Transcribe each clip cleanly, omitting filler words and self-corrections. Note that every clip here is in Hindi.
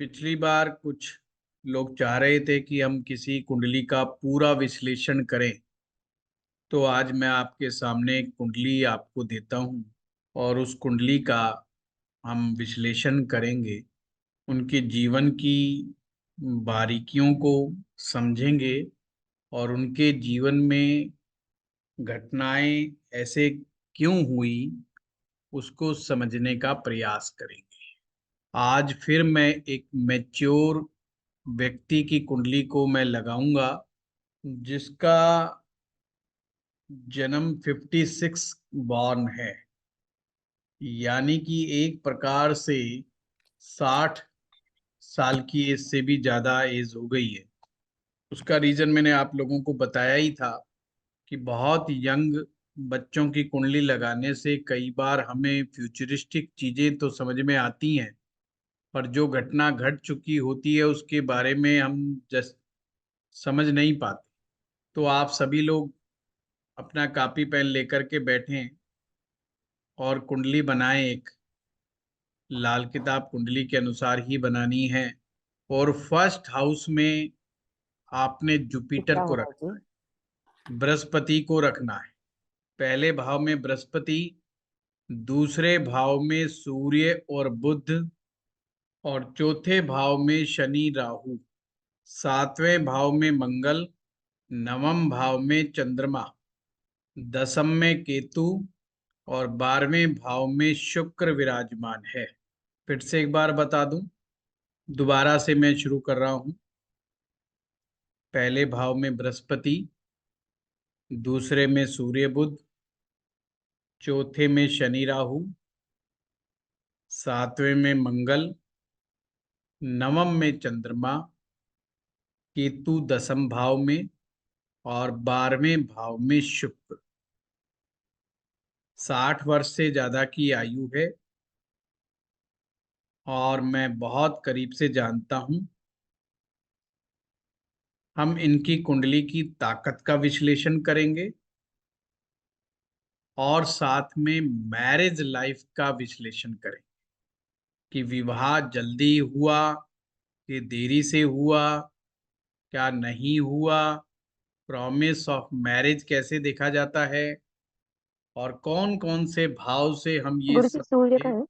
पिछली बार कुछ लोग चाह रहे थे कि हम किसी कुंडली का पूरा विश्लेषण करें। तो आज मैं आपके सामने एक कुंडली आपको देता हूं और उस कुंडली का हम विश्लेषण करेंगे। उनके जीवन की बारीकियों को समझेंगे और उनके जीवन में घटनाएं ऐसे क्यों हुई उसको समझने का प्रयास करेंगे। आज फिर मैं एक मैच्योर व्यक्ति की कुंडली को मैं लगाऊंगा जिसका जन्म 56 बॉर्न है, यानी कि एक प्रकार से 60 साल की एज से भी ज्यादा एज हो गई है। उसका रीजन मैंने आप लोगों को बताया ही था कि बहुत यंग बच्चों की कुंडली लगाने से कई बार हमें फ्यूचरिस्टिक चीजें तो समझ में आती हैं, पर जो घटना घट चुकी होती है उसके बारे में हम जस्ट समझ नहीं पाते। तो आप सभी लोग अपना कॉपी पेन लेकर के बैठें और कुंडली बनाएं। एक लाल किताब कुंडली के अनुसार ही बनानी है। और फर्स्ट हाउस में आपने जुपिटर क्या को होगा रखना जी? है, बृहस्पति को रखना है। पहले भाव में बृहस्पति, दूसरे भाव में सूर्य और बुध, और चौथे भाव में शनि राहु, सातवें भाव में मंगल, नवम भाव में चंद्रमा, दसम में केतु और 12वें भाव में शुक्र विराजमान है। फिर से एक बार बता दूं, दोबारा से मैं शुरू कर रहा हूं। पहले भाव में बृहस्पति, दूसरे में सूर्य बुध, चौथे में शनि राहु, सातवें में मंगल, नवम में चंद्रमा, केतु दसम भाव में और 12वें भाव में शुक्र। 60 वर्ष से ज्यादा की आयु है और मैं बहुत करीब से जानता हूं। हम इनकी कुंडली की ताकत का विश्लेषण करेंगे और साथ में मैरिज लाइफ का विश्लेषण करेंगे कि विवाह जल्दी हुआ कि देरी से हुआ, क्या नहीं हुआ, प्रॉमिस ऑफ मैरिज कैसे देखा जाता है और कौन कौन से भाव से हम ये गुरु जी, सब सूर्य का चीजें। है।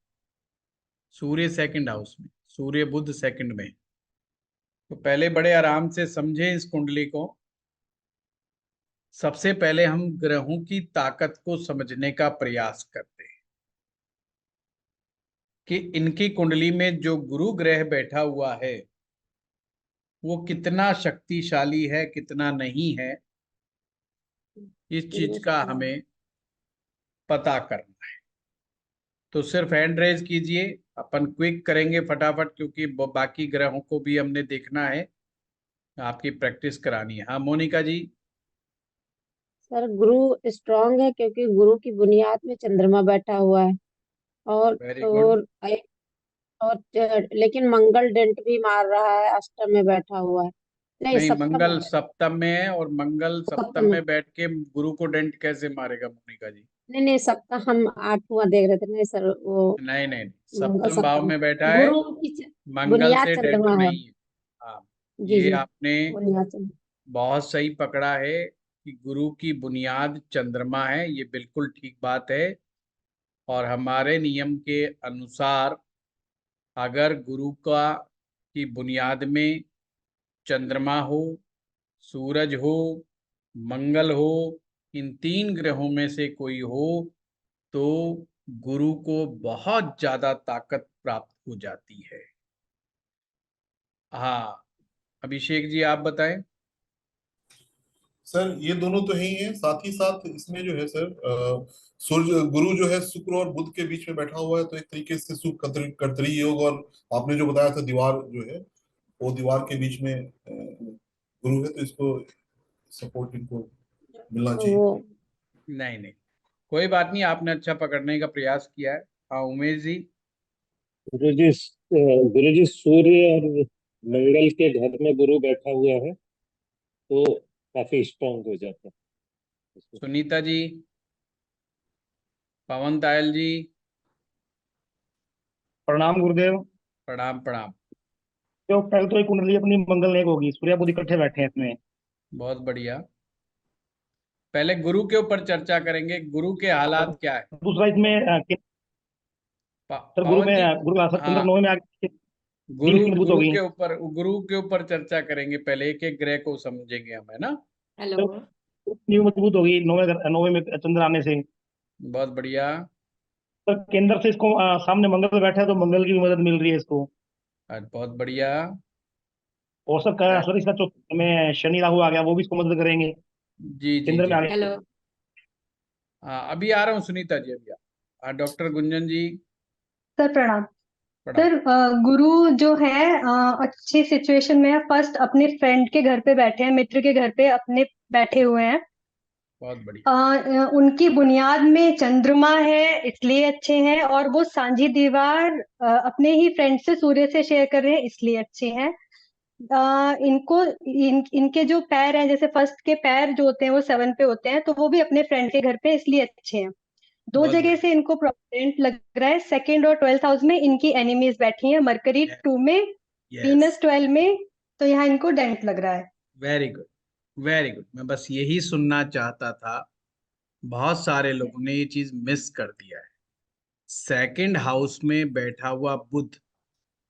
सूर्य सेकंड हाउस में, सूर्य बुध सेकंड में। तो पहले बड़े आराम से समझें इस कुंडली को। सबसे पहले हम ग्रहों की ताकत को समझने का प्रयास करते हैं कि इनकी कुंडली में जो गुरु ग्रह बैठा हुआ है वो कितना शक्तिशाली है, कितना नहीं है, इस चीज का हमें पता करना है। तो सिर्फ हैंड रेज कीजिए, अपन क्विक करेंगे फटाफट, क्योंकि बाकी ग्रहों को भी हमने देखना है, आपकी प्रैक्टिस करानी है। हाँ मोनिका जी। सर, गुरु स्ट्रांग है क्योंकि गुरु की बुनियाद में चंद्रमा बैठा हुआ है। और वेरी गुड। लेकिन मंगल डेंट भी मार रहा है, अष्टम में बैठा हुआ है। नहीं, नहीं, सप्तम में मंगल सप्तम में है और मंगल सप्तम सप्तम में। में बैठ के गुरु को डेंट कैसे मारेगा मोनिका जी? नहीं नहीं, सप्तम हम आठवां देख रहे थे। नहीं सर, वो नहीं नहीं, मंगल सप्तम भाव सप्तम। में बैठा है। गुरु की मंगल बुनियाद से डेंट चंद्रमा है। नहीं है। हाँ, जी ये जी, आपने बुनियाद चंद्रमा। बहुत सही पकड़ा है कि गुरु की बुनियाद चंद्रमा है, ये बिल्कुल ठीक बात है। और हमारे नियम के अनुसार अगर गुरु का की बुनियाद में चंद्रमा हो, सूरज हो, मंगल हो, इन तीन ग्रहों में से कोई हो तो गुरु को बहुत ज्यादा ताकत प्राप्त हो जाती है। हाँ, अभिषेक जी आप बताएं। सर ये दोनों तो है ही है, साथ ही साथ इसमें जो है सर, सूर्य गुरु जो है शुक्र और बुध के बीच में बैठा हुआ है, तो एक तरीके से शुभ कर्तरी योग, और आपने जो बताया था दीवार जो है वो दीवार के बीच में गुरु है, तो इसको सपोर्ट इनको मिलना चाहिए। वो नहीं नहीं, कोई बात नहीं, आपने अच्छा पकड़ने का प्रयास किया है। हाँ उमेश जी। गुरु जी, सूर्य और मंगल के घर में गुरु बैठा हुआ है तो काफी स्ट्रांग हो जाता है उसमें। सुनीता जी। पवन तायल जी। प्रणाम गुरुदेव। प्रणाम प्रणाम। तो पहले तो एक कुंडली अपनी मंगल नेक होगी, सूर्य बुध इकट्ठे बैठे हैं इसमें। बहुत बढ़िया। पहले गुरु के ऊपर चर्चा करेंगे, गुरु के हालात क्या है। दूसरा इसमें सर गुरु पवन में जी, गुरु सर चंद्र हाँ, 9 में आगे गुरु 3 बुध हो गई। गुरु के ऊपर चर्चा करेंगे, पहले एक एक ग्रह को समझेंगे हम, है ना। हेलो। न्यू मजबूत होगी 9वें में चंद्र आने से। बहुत बढ़िया। सर केंद्र से इसको सामने मंगल बैठा है तो मंगल की भी मदद मिल रही है इसको। बहुत बढ़िया। और सर इसका चौथे में शनि राहु आ गया, वो भी इसको मदद करेंगे। जी जी केंद्र जी। में आ गया। हेलो। हाँ, अभी आ रहा हूँ सुनीता जी, अभी हाँ, डॉक्टर गुंजन जी। सर प्रणाम। प्रणाम। सर गुरु जो है अच्छी सिचुएशन में है। फर्स्ट अपने फ्रेंड के घर पे बैठे हैं, मित्र के घर पे अपने बैठे हुए हैं। बहुत बढ़िया। उनकी बुनियाद में चंद्रमा है इसलिए अच्छे हैं, और वो सांझी दीवार अपने ही फ्रेंड से सूर्य से शेयर कर रहे हैं इसलिए अच्छे हैं। इनके जो पैर हैं, जैसे फर्स्ट के पैर जो होते हैं वो 7 पे होते हैं, तो वो भी अपने फ्रेंड के घर पे इसलिए अच्छे हैं। दो बहुत जगह बढ़िया। से इनको प्रोमिनेंट लग रहा है। सेकंड और 12th हाउस में इनकी एनिमीज बैठी हैं, मरकरी 2 में, वीनस यस, 12 में, तो यहाँ इनको डेंट लग रहा है। Very good, very good. मैं बस यही सुनना चाहता था, बहुत सारे लोगों ने ये चीज मिस कर दिया है। सेकंड हाउस में बैठा हुआ बुध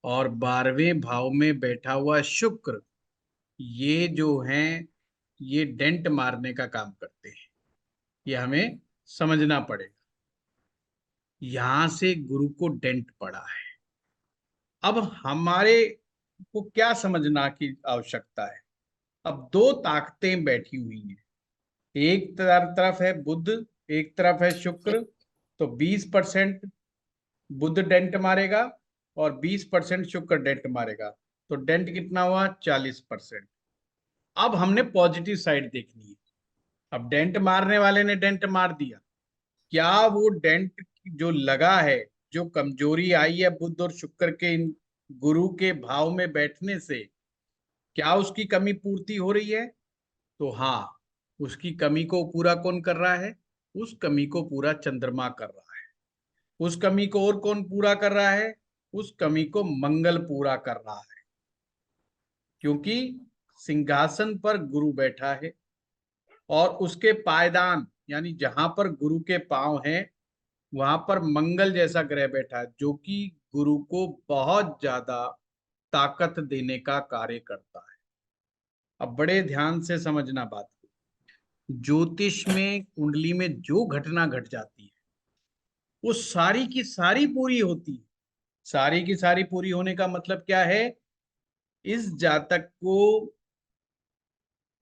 और 12वें भाव में बैठा हुआ शुक्र, ये जो हैं, ये डेंट मारने का काम करते हैं। ये हमें समझना पड़ेगा। यहां से गुरु को डेंट पड़ा है। अब हमारे को क्या समझना की आवश्यकता है। अब दो ताकतें बैठी हुई हैं, एक तरफ है बुध, एक तरफ है शुक्र। तो 20% बुध डेंट मारेगा और 20% शुक्र डेंट मारेगा, तो डेंट कितना हुआ, 40%। अब हमने पॉजिटिव साइड देखनी है। अब डेंट मारने वाले ने डेंट मार दिया, क्या वो डेंट जो लगा है, जो कमजोरी आई है बुध और शुक्र के इन गुरु के भाव में बैठने से, क्या उसकी कमी पूर्ति हो रही है। तो हाँ, उसकी कमी को पूरा कौन कर रहा है, उस कमी को पूरा चंद्रमा कर रहा है। उस कमी को और कौन पूरा कर रहा है, उस कमी को मंगल पूरा कर रहा है, क्योंकि सिंहासन पर गुरु बैठा है और उसके पायदान यानी जहां पर गुरु के पांव हैं, वहां पर मंगल जैसा ग्रह बैठा है, जो कि गुरु को बहुत ज्यादा ताकत देने का कार्य करता है। अब बड़े ध्यान से समझना बात को। ज्योतिष में कुंडली में जो घटना घट जाती है, वो सारी की सारी पूरी होती है। सारी की सारी पूरी होने का मतलब क्या है, इस जातक को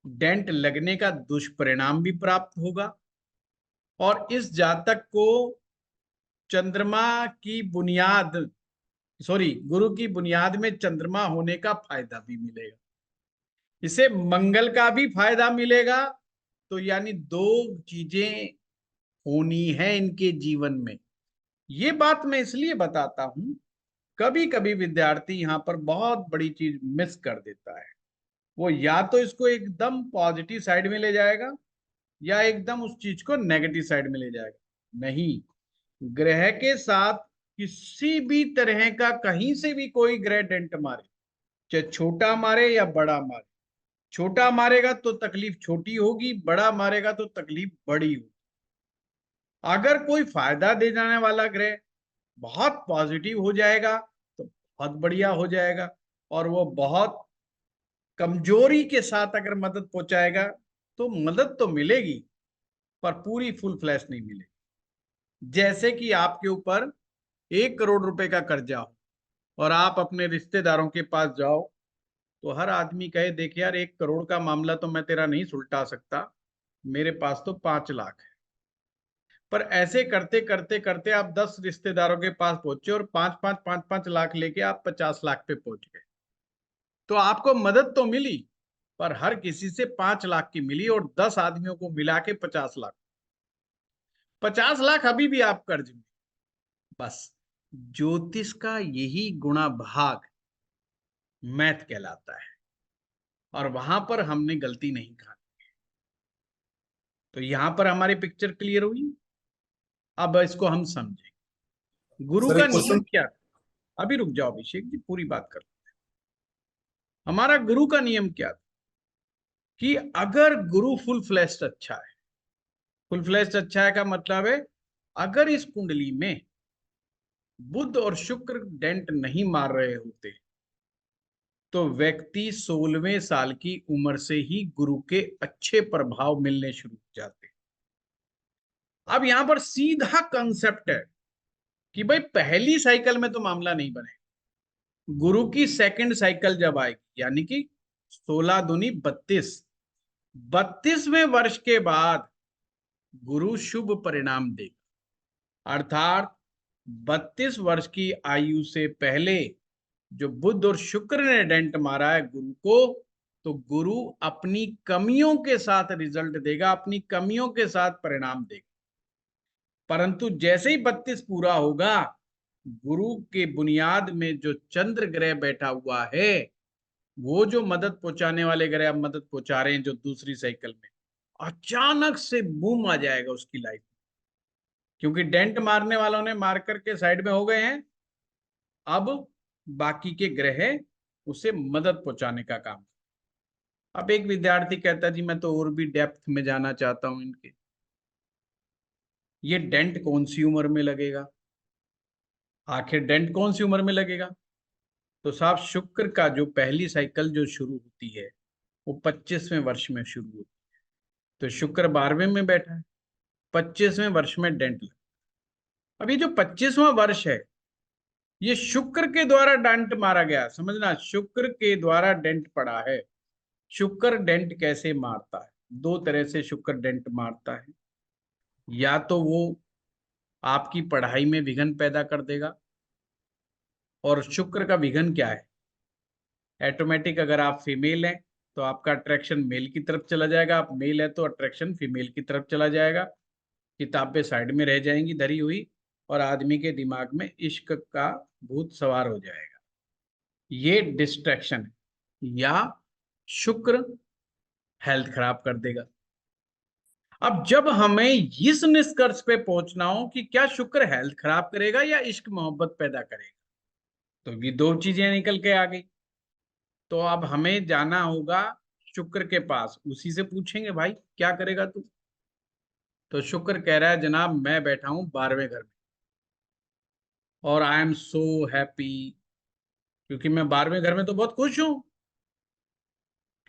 डेंट लगने का दुष्परिणाम भी प्राप्त होगा और इस जातक को चंद्रमा की बुनियाद, सॉरी, गुरु की बुनियाद में चंद्रमा होने का फायदा भी मिलेगा। इसे मंगल का भी फायदा मिलेगा। तो यानी दो चीजें होनी है इनके जीवन में। ये बात मैं इसलिए बताता हूं, कभी कभी विद्यार्थी यहाँ पर बहुत बड़ी चीज मिस कर देता है। वो या तो इसको एकदम पॉजिटिव साइड में ले जाएगा या एकदम उस चीज को नेगेटिव साइड में ले जाएगा। नहीं, ग्रह के साथ किसी भी तरह का कहीं से भी कोई ग्रह डेंट मारे, चाहे छोटा मारे या बड़ा मारे, छोटा मारेगा तो तकलीफ छोटी होगी, बड़ा मारेगा तो तकलीफ बड़ी होगी। अगर कोई फायदा दे जाने वाला ग्रह बहुत पॉजिटिव हो जाएगा तो बहुत बढ़िया हो जाएगा, और वो बहुत कमजोरी के साथ अगर मदद पहुंचाएगा तो मदद तो मिलेगी पर पूरी फुल फ्लैश नहीं मिलेगी। जैसे कि आपके ऊपर 1 करोड़ रुपए का कर्जा हो और आप अपने रिश्तेदारों के पास जाओ, तो हर आदमी कहे देख यार 1 करोड़ का मामला तो मैं तेरा नहीं सुलटा सकता, मेरे पास तो 5 लाख है। पर ऐसे करते करते करते आप 10 रिश्तेदारों के पास पहुंचे और 5-5 लेके आप 50 लाख पे पहुंच गए। तो आपको मदद तो मिली, पर हर किसी से 5 लाख की मिली और 10 आदमियों को मिला के 50 लाख। 50 लाख अभी भी आप कर्ज में। बस ज्योतिष का यही गुणा भाग मैथ कहलाता है, और वहां पर हमने गलती नहीं खानी। तो यहां पर हमारी पिक्चर क्लियर हुई। अब इसको हम समझें, गुरु सर का एक नियम क्वेश्चन, क्या। अभी रुक जाओ अभिषेक जी, पूरी बात कर। हमारा गुरु का नियम क्या था कि अगर गुरु फुल फ्लैश्ड अच्छा है, फुल फ्लैश्ड अच्छा है का मतलब है अगर इस कुंडली में बुध और शुक्र डेंट नहीं मार रहे होते तो व्यक्ति 16वें साल की उम्र से ही गुरु के अच्छे प्रभाव मिलने शुरू हो जाते। अब यहां पर सीधा कंसेप्ट है कि भाई पहली साइकिल में तो मामला नहीं बने, गुरु की सेकंड साइकिल जब आएगी यानी कि 16 दूनी 32, 32वें वर्ष के बाद गुरु शुभ परिणाम देगा। अर्थात 32 वर्ष की आयु से पहले जो बुध और शुक्र ने डेंट मारा है गुरु को, तो गुरु अपनी कमियों के साथ रिजल्ट देगा, अपनी कमियों के साथ परिणाम देगा। परंतु जैसे ही 32 पूरा होगा, गुरु के बुनियाद में जो चंद्र ग्रह बैठा हुआ है, वो जो मदद पहुंचाने वाले ग्रह अब मदद पहुंचा रहे हैं जो दूसरी साइकिल में, अचानक से बूम आ जाएगा उसकी लाइफ में, क्योंकि डेंट मारने वालों ने मार करके साइड में हो गए हैं। अब बाकी के ग्रह उसे मदद पहुंचाने का काम। अब एक विद्यार्थी कहता जी मैं तो और भी डेप्थ में जाना चाहता हूं इनके, ये डेंट कौन सी उम्र में लगेगा, आखिर डेंट कौन सी उम्र में लगेगा? तो साहब शुक्र का जो पहली साइकिल जो शुरू होती है वो 25वें वर्ष में शुरू होती है। तो शुक्र 12वें में बैठा है, 25वें वर्ष में डेंट लगा। अब ये जो 25वां वर्ष है ये शुक्र के द्वारा डेंट मारा गया, समझना, शुक्र के द्वारा डेंट पड़ा है। शुक्र डेंट कैसे मारता है? दो तरह से शुक्र डेंट मारता है। या तो वो आपकी पढ़ाई में विघ्न पैदा कर देगा, और शुक्र का विघ्न क्या है? ऑटोमेटिक अगर आप फीमेल हैं तो आपका अट्रैक्शन मेल की तरफ चला जाएगा, आप मेल है तो अट्रैक्शन फीमेल की तरफ चला जाएगा, किताबें साइड में रह जाएंगी धरी हुई, और आदमी के दिमाग में इश्क का भूत सवार हो जाएगा। ये डिस्ट्रैक्शन है। या शुक्र हेल्थ खराब कर देगा। अब जब हमें इस निष्कर्ष पे पहुंचना हो कि क्या शुक्र हेल्थ खराब करेगा या इश्क मोहब्बत पैदा करेगा, तो ये दो चीजें निकल के आ गई। तो अब हमें जाना होगा शुक्र के पास, उसी से पूछेंगे भाई क्या करेगा तू? तो शुक्र कह रहा है जनाब मैं बैठा हूं 12वें घर में और आई एम सो हैप्पी, क्योंकि मैं 12वें घर में तो बहुत खुश हूं,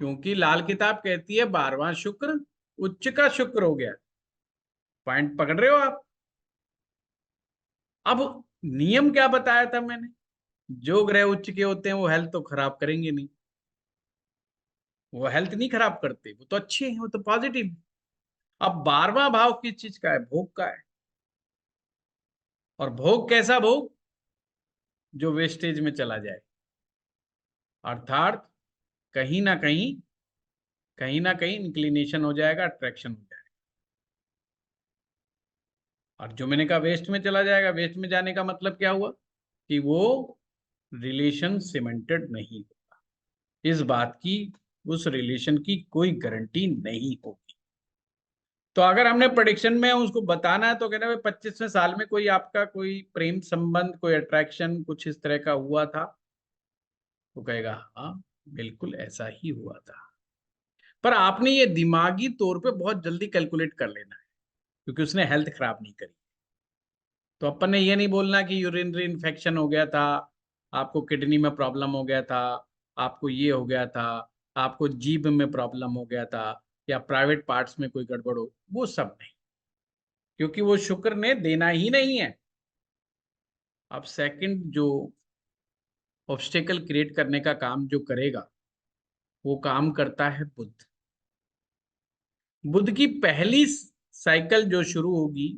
क्योंकि लाल किताब कहती है 12वां शुक्र उच्च का शुक्र हो गया। पॉइंट पकड़ रहे हो आप? अब नियम क्या बताया था मैंने? जो ग्रह उच्च के होते हैं वो हेल्थ तो खराब करेंगे नहीं, वो हेल्थ नहीं खराब करते, वो तो अच्छे हैं, वो तो पॉजिटिव। अब 12वां भाव किस चीज का है? भोग का है। और भोग कैसा भोग? जो वेस्टेज में चला जाए, अर्थात कहीं ना कहीं इंक्लिनेशन हो जाएगा, अट्रैक्शन हो जाएगा। और जो मैंने कहा वेस्ट में चला जाएगा, वेस्ट में जाने का मतलब क्या हुआ कि वो रिलेशन सीमेंटेड नहीं होगा, इस बात की, उस रिलेशन की कोई गारंटी नहीं होगी। तो अगर हमने प्रेडिक्शन में उसको बताना है तो कहना भाई 25वें साल में कोई आपका कोई प्रेम संबंध, कोई अट्रैक्शन कुछ इस तरह का हुआ था, तो कहेगा हाँ बिल्कुल ऐसा ही हुआ था। पर आपने ये दिमागी तौर पे बहुत जल्दी कैलकुलेट कर लेना है, क्योंकि उसने हेल्थ खराब नहीं करी। तो अपन ने ये नहीं बोलना कि यूरिनरी इन्फेक्शन हो गया था, आपको किडनी में प्रॉब्लम हो गया था, आपको ये हो गया था, आपको जीभ में प्रॉब्लम हो गया था, या प्राइवेट पार्ट्स में कोई गड़बड़ हो, वो सब नहीं, क्योंकि वो शुक्र ने देना ही नहीं है। अब सेकंड जो ऑब्स्टेकल क्रिएट करने का काम जो करेगा, वो काम करता है बुध। बुध की पहली साइकिल जो शुरू होगी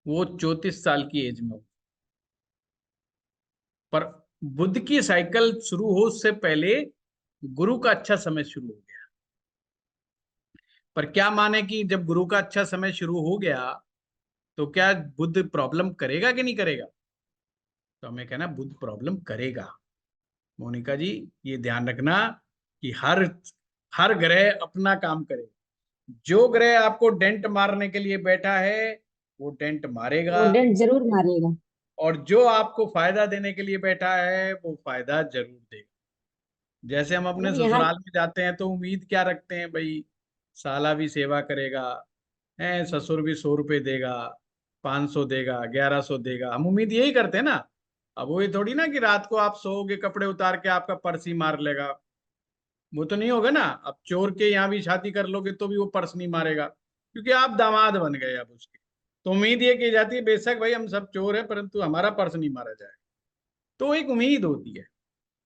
वो 34 साल की एज में होगी। पर बुध की साइकिल शुरू हो उससे पहले गुरु का अच्छा समय शुरू हो गया। पर क्या माने कि जब गुरु का अच्छा समय शुरू हो गया तो क्या बुध प्रॉब्लम करेगा कि नहीं करेगा? तो हमें कहना बुध प्रॉब्लम करेगा। मोनिका जी ये ध्यान रखना कि हर ग्रह अपना काम करे। जो ग्रह आपको डेंट मारने के लिए बैठा है वो डेंट मारेगा, वो डेंट जरूर मारेगा। और जो आपको फायदा देने के लिए बैठा है वो फायदा जरूर देगा। जैसे हम अपने मतलब यहाँ ससुराल में जाते हैं तो उम्मीद क्या रखते हैं भाई, साला भी सेवा करेगा, है ससुर भी 100 रुपये देगा, 500 देगा, 1100 देगा, हम उम्मीद यही करते हैं ना। अब वो ये थोड़ी ना कि रात को आप सोओगे कपड़े उतार के आपका पर्स ही मार लेगा, वो तो नहीं होगा ना। अब चोर के यहाँ भी शादी कर लोगे तो भी वो पर्स नहीं मारेगा, क्योंकि आप दामाद बन गए अब उसके। तो उम्मीद ये की जाती है बेशक भाई हम सब चोर है परंतु हमारा पर्स नहीं मारा जाए, तो एक उम्मीद होती है।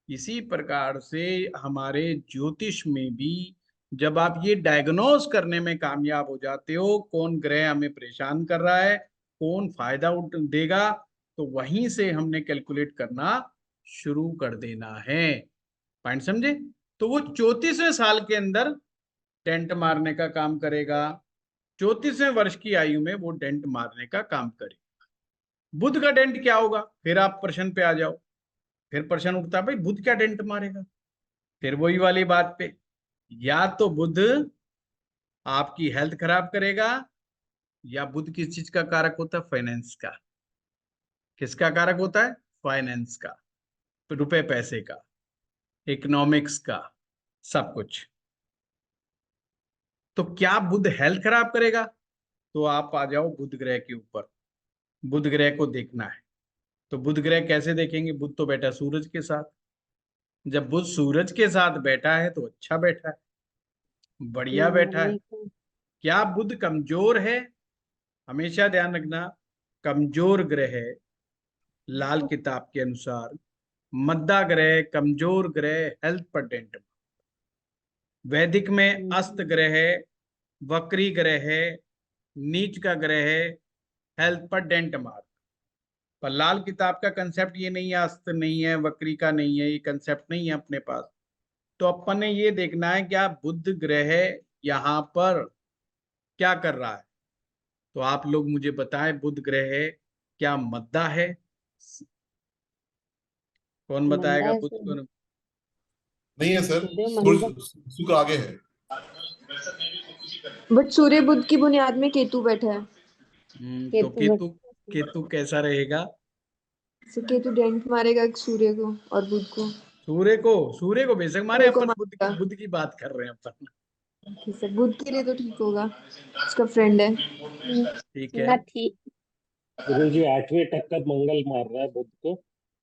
इसी प्रकार से हमारे ज्योतिष में भी जब आप ये डायग्नोज करने में कामयाब हो जाते हो कौन ग्रह हमें परेशान कर रहा है, कौन फायदा उठ देगा, तो वहीं से हमने कैलकुलेट करना शुरू कर देना है। पॉइंट समझे? तो वो 34वें साल के अंदर डेंट मारने का काम करेगा, 34वें वर्ष की आयु में वो डेंट मारने का काम करेगा। बुध का डेंट क्या होगा, फिर आप प्रश्न पे आ जाओ। फिर प्रश्न उठता है भाई बुध क्या डेंट मारेगा, फिर वही वाली बात पे, या तो बुध आपकी हेल्थ खराब करेगा, या बुध किस चीज का कारक होता है, फाइनेंस का। किसका कारक होता है, फाइनेंस का, तो रुपए पैसे का, इकोनॉमिक्स का, सब कुछ। तो क्या बुध हेल्थ खराब करेगा, तो आप आ जाओ बुध ग्रह के ऊपर। बुध ग्रह को देखना है तो बुध ग्रह कैसे देखेंगे, बुध तो बैठा सूरज के साथ। जब बुध सूरज के साथ बैठा है तो अच्छा बैठा है, बढ़िया बैठा है। वही तो। क्या बुध कमजोर है, हमेशा ध्यान रखना, कमजोर ग्रह है लाल किताब के अनुसार, मद्दा ग्रह, कमजोर ग्रह, हेल्थ पर डेंट। वैदिक में अस्त ग्रह है, वक्री ग्रह है, नीच का ग्रह है, हेल्थ पर डेंट मार। पर लाल किताब का कंसेप्ट ये नहीं है, अस्त नहीं है, वक्री का नहीं है, ये कंसेप्ट नहीं है अपने पास। तो अपन ने ये देखना है क्या बुध ग्रह यहाँ पर क्या कर रहा है। तो आप लोग मुझे बताएं बुध ग्रह क्या मद्दा है, कौन मंदा बताएगा है बुध सर, को? नहीं है सर, सूर्य मंदा। सूर्य शुक्र आगे है। बट सूर्य बुध की बुनियाद में केतु बैठा है। तो केतु केतु, केतु कैसा रहेगा? तो केतु डेंट मारेगा सूर्य को और बुध को। सूर्य को बेशक मारे, सूर्य को अपन मारेगा। बुध की बात कर रहे हैं अपन। ठीक है, बुध के लिए तो ठीक होगा, उसका फ्रेंड है। ठीक है, ना ठीक। गुरु जी 8वें टक्कर मंगल मार रहा है बुध को।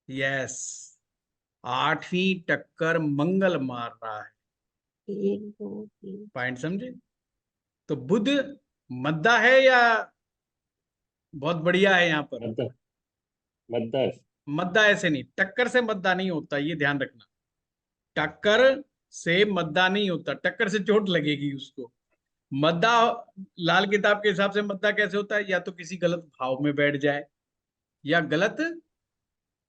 यस, 8वीं टक्कर मंगल मार रहा है। 1 2 3। पॉइंट समझे? तो बुध मद्दा है या बहुत बढ़िया है यहाँ पर? मद्दा, मद्दा। मद्दा ऐसे नहीं, टक्कर से मद्दा नहीं होता, ये ध्यान रखना। टक्कर से मद्दा नहीं होता, टक्कर से चोट लगेगी उसको। मद्दा लाल किताब के हिसाब से मद्दा कैसे होता है, या तो किसी गलत भाव में बैठ जाए या गलत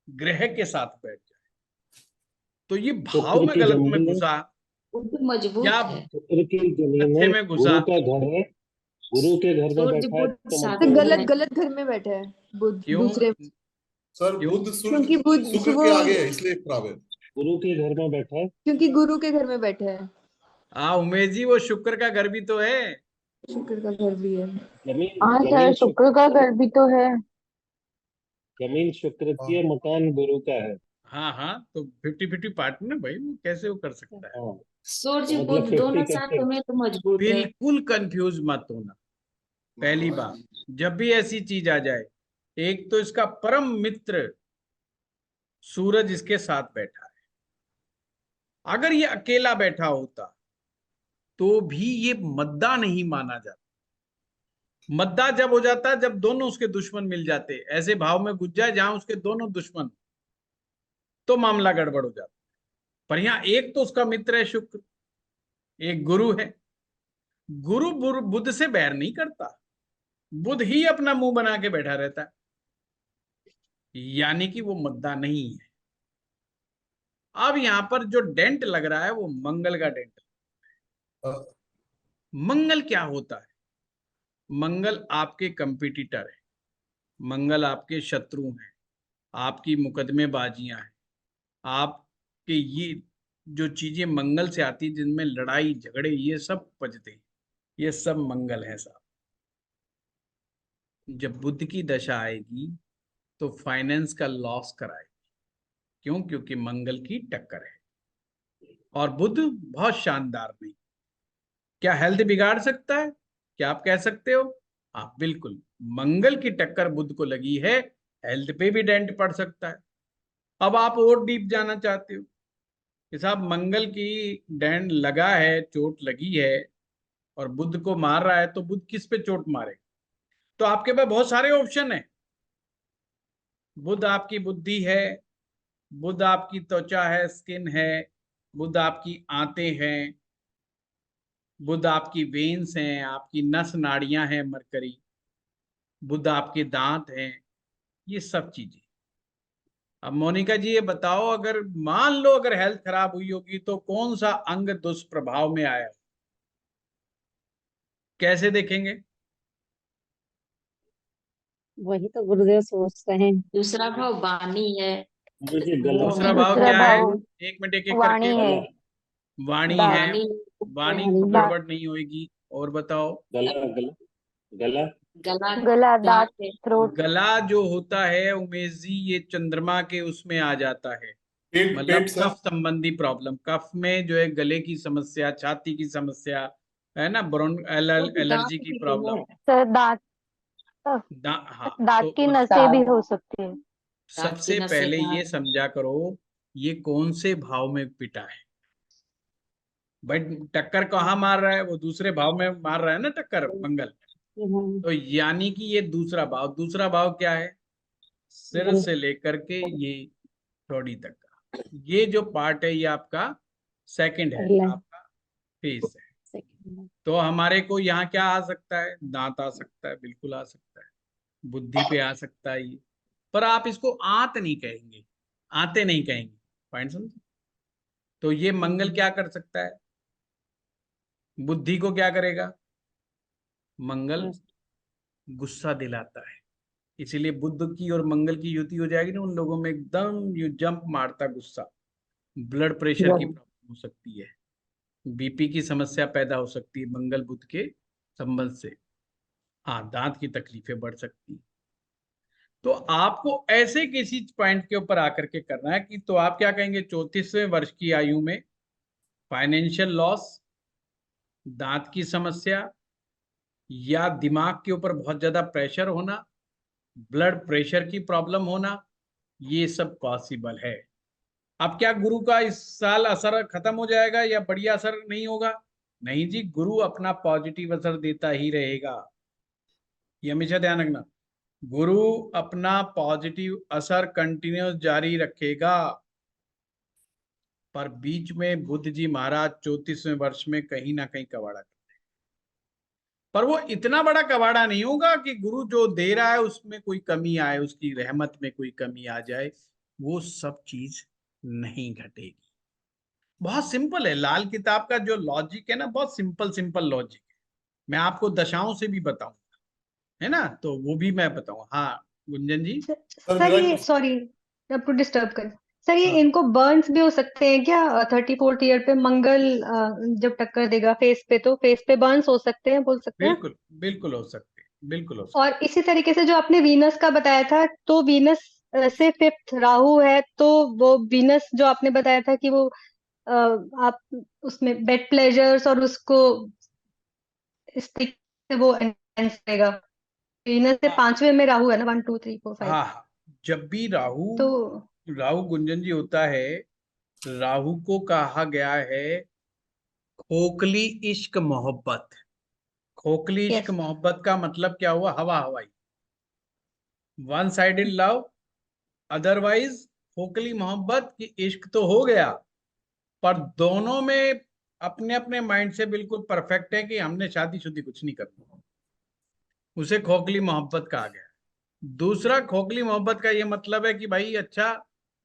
ग्रह के साथ बैठ जाए। तो ये भाव शुक्र में की गलत में जमीन है, घुसा, बुध मजबूत या है। शुक्र की जमीन अच्छे है, में घुसा। गुरु का घर है, गुरु के घर में सूर्य बैठा है बुध तो साथ तो मद्दा में गलत है। गलत घर में बैठा है बुध क्यों? दूसरे। सर क्यों? बुध क्योंकि सूर्य बुध शुक्र के वो आगे है इसलिए खराब है। गुरु के घर में बैठा है। क्योंकि गुरु के घर में बैठा है। उमेश जी वो शुक्र का घर भी तो है। शुक्र का घर भी है। जमीन हाँ सर, जमीन शुक्र का घर भी तो है। जमीन शुक्र की है, हाँ मकान गुरु का है। हाँ हाँ, तो 50-50 पार्टनर भाई, वो कैसे वो कर सकता है? हाँ, सूर्य तो मतलब बुध दोनों साथ 50%। में तो मजबूत है। बिल्कुल कंफ्यूज मत होना। पहली बात, जब भी ऐसी चीज आ जाए, एक तो इसका परम मित्र सूरज इसके साथ बैठा है। अगर ये अकेला बैठा होता तो भी ये मद्दा नहीं माना जाता। मद्दा जब हो जाता है जब दोनों उसके दुश्मन मिल जाते, ऐसे भाव में घुस जाए जहां उसके दोनों दुश्मन, तो मामला गड़बड़ हो जाता। पर यहाँ एक तो उसका मित्र है शुक्र, एक गुरु है। गुरु बुध से बैर नहीं करता, बुध ही अपना मुंह बना के बैठा रहता है, यानी कि वो मद्दा नहीं है। अब यहां पर जो डेंट लग रहा है वो मंगल का डेंट। मंगल क्या होता है? मंगल आपके कंपटीटर है, मंगल आपके शत्रु हैं, आपकी मुकदमेबाजियां हैं, आपके ये जो चीजें मंगल से आती जिनमें लड़ाई झगड़े ये सब पजते हैं, ये सब मंगल है साहब। जब बुध की दशा आएगी तो फाइनेंस का लॉस कराएगी। क्यों? क्योंकि मंगल की टक्कर है। और बुध बहुत शानदार नहीं। क्या हेल्थ बिगाड़ सकता है? क्या आप कह सकते हो? हाँ बिल्कुल, मंगल की टक्कर बुध को लगी है, हेल्थ पे भी डेंट पड़ सकता है। अब आप और डीप जाना चाहते हो कि साहब मंगल की डेंट लगा है, चोट लगी है और बुध को मार रहा है, तो बुध किस पे चोट मारेगा? तो आपके पास बहुत सारे ऑप्शन है। बुध आपकी बुद्धि है, बुध आपकी त्वचा है, स्किन है, बुध आपकी आंतें हैं, बुध आपकी वेन्स हैं, आपकी नस नाड़ियां हैं, मरकरी, बुध आपके दांत हैं, ये सब चीजें। अब मोनिका जी ये बताओ, अगर मान लो अगर हेल्थ खराब हुई होगी तो कौन सा अंग दुष्प्रभाव में आया, कैसे देखेंगे? वही तो गुरुदेव सोचते हैं। दूसरा भाव वाणी है। मुझे गला दूसरा भाव दूसरा क्या है? भाव एक मिनट, एक एक करके। वाणी है। गला वाणी है। दांत। वाणी, वाणी दांत। गड़बड़ नहीं होगी। और बताओ। गला गला गला गला, गला, दांत, दांत है। थ्रोट। गला जो होता है उमेश जी, ये चंद्रमा के उसमें आ जाता है, पेट मतलब सर। कफ संबंधी प्रॉब्लम। कफ में जो है गले की समस्या, छाती की समस्या है ना, वो तो एलर्जी दांत की भी है प्रॉब्लम। ना। सर दांत, हाँ तो दांत की नसें भी हो सकती है। दांत की सबसे नसें पहले का। ये समझा करो, ये कौन से भाव में पिटा है भाई। टक्कर कहाँ मार रहा है? वो दूसरे भाव में मार रहा है ना टक्कर, मंगल। तो यानी कि ये दूसरा भाव, दूसरा भाव क्या है? सिर से लेकर के ये थोड़ी तक का ये जो पार्ट है, ये आपका सेकंड है, पहला। आपका फेस है। सेकंड। तो हमारे को यहाँ क्या आ सकता है? दांत आ सकता है, बिल्कुल आ सकता है। बुद्धि पे आ सकता है ये, पर आप इसको आंत नहीं कहेंगे, आते नहीं कहेंगे। पॉइंट समझे? तो ये मंगल क्या कर सकता है? बुद्धि को क्या करेगा? मंगल गुस्सा दिलाता है। इसीलिए बुध की और मंगल की युति हो जाएगी ना, उन लोगों में एकदम यू जंप मारता गुस्सा। ब्लड प्रेशर की प्रॉब्लम हो सकती है, बीपी की समस्या पैदा हो सकती है मंगल बुध के संबंध से। हाँ, दांत की तकलीफें बढ़ सकती है। तो आपको ऐसे किसी पॉइंट के ऊपर आकर के करना है कि, तो आप क्या कहेंगे? 34वें वर्ष की आयु में फाइनेंशियल लॉस, दांत की समस्या, या दिमाग के ऊपर बहुत ज्यादा प्रेशर होना, ब्लड प्रेशर की प्रॉब्लम होना, ये सब पॉसिबल है। अब क्या गुरु का इस साल असर खत्म हो जाएगा या बढ़िया असर नहीं होगा? नहीं जी, गुरु अपना पॉजिटिव असर देता ही रहेगा, ये हमेशा ध्यान रखना। गुरु अपना पॉजिटिव असर कंटिन्यूस जारी रखेगा। पर बीच में बुध जी महाराज 34वें वर्ष में कहीं ना कहीं कबाड़ा करते हैं। पर वो इतना बड़ा कबाड़ा नहीं होगा कि गुरु जो दे रहा है उसमें कोई कमी आए, उसकी रहमत में कोई कमी आ जाए, वो सब चीज नहीं घटेगी। बहुत सिंपल है, लाल किताब का जो लॉजिक है ना, बहुत सिंपल सिंपल लॉजिक है। मैं आपको दशाओं से भी बताऊंगा, है ना, तो वो भी मैं बताऊंगा। हाँ गुंजन जी। सर सर मेरा ये एक सॉरी आपको डिस्टर्ब कर। सर ये हाँ इनको बर्न्स भी हो सकते हैं क्या? 34th ईयर पे मंगल जब टक्कर देगा फेस पे, तो फेस पे बर्न्स हो सकते हैं, बोल सकते हैं। बिल्कुल बिल्कुल हो सकते हैं, बिल्कुल हो सकते और इसी तरीके से जो आपने वीनस का बताया था, तो वीनस से 5th राहु है, तो वो वीनस जो आपने बताया था कि वो आप उसमें बेड प्लेजर्स और उसको इस तरीके से वो एनहांस करेगा। वीनस से हैं। 5वें में राहु है ना, 1 2 3 4 5। हाँ हाँ, जब भी राहु, तो राहु गुंजन जी होता है, राहु को कहा गया है खोखली इश्क मोहब्बत। खोखली इश्क यस, मोहब्बत का मतलब क्या हुआ? हवा हवाई, वन साइडेड लव। अदरवाइज खोखली मोहब्बत की इश्क तो हो गया, पर दोनों में अपने अपने माइंड से बिल्कुल परफेक्ट है कि हमने शादीशुदी कुछ नहीं करनी, उसे खोखली मोहब्बत कहा गया। दूसरा, खोखली मोहब्बत का ये मतलब है कि भाई अच्छा,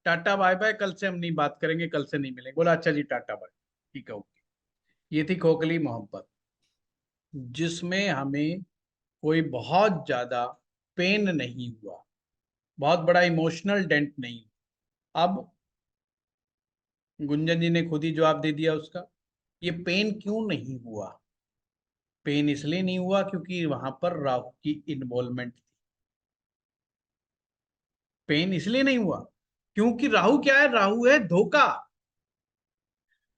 टाटा बाय बाय, कल से हम नहीं बात करेंगे, कल से नहीं मिलेंगे। बोला अच्छा जी टाटा बाय, ठीक है ओके। ये थी खोखली मोहब्बत, जिसमें हमें कोई बहुत ज्यादा पेन नहीं हुआ, बहुत बड़ा इमोशनल डेंट नहीं। अब गुंजन जी ने खुद ही जवाब दे दिया उसका। ये पेन क्यों नहीं हुआ? पेन इसलिए नहीं हुआ क्योंकि वहां पर राहु की इन्वॉल्वमेंट थी। पेन इसलिए नहीं हुआ क्योंकि राहु क्या है? राहु है धोखा।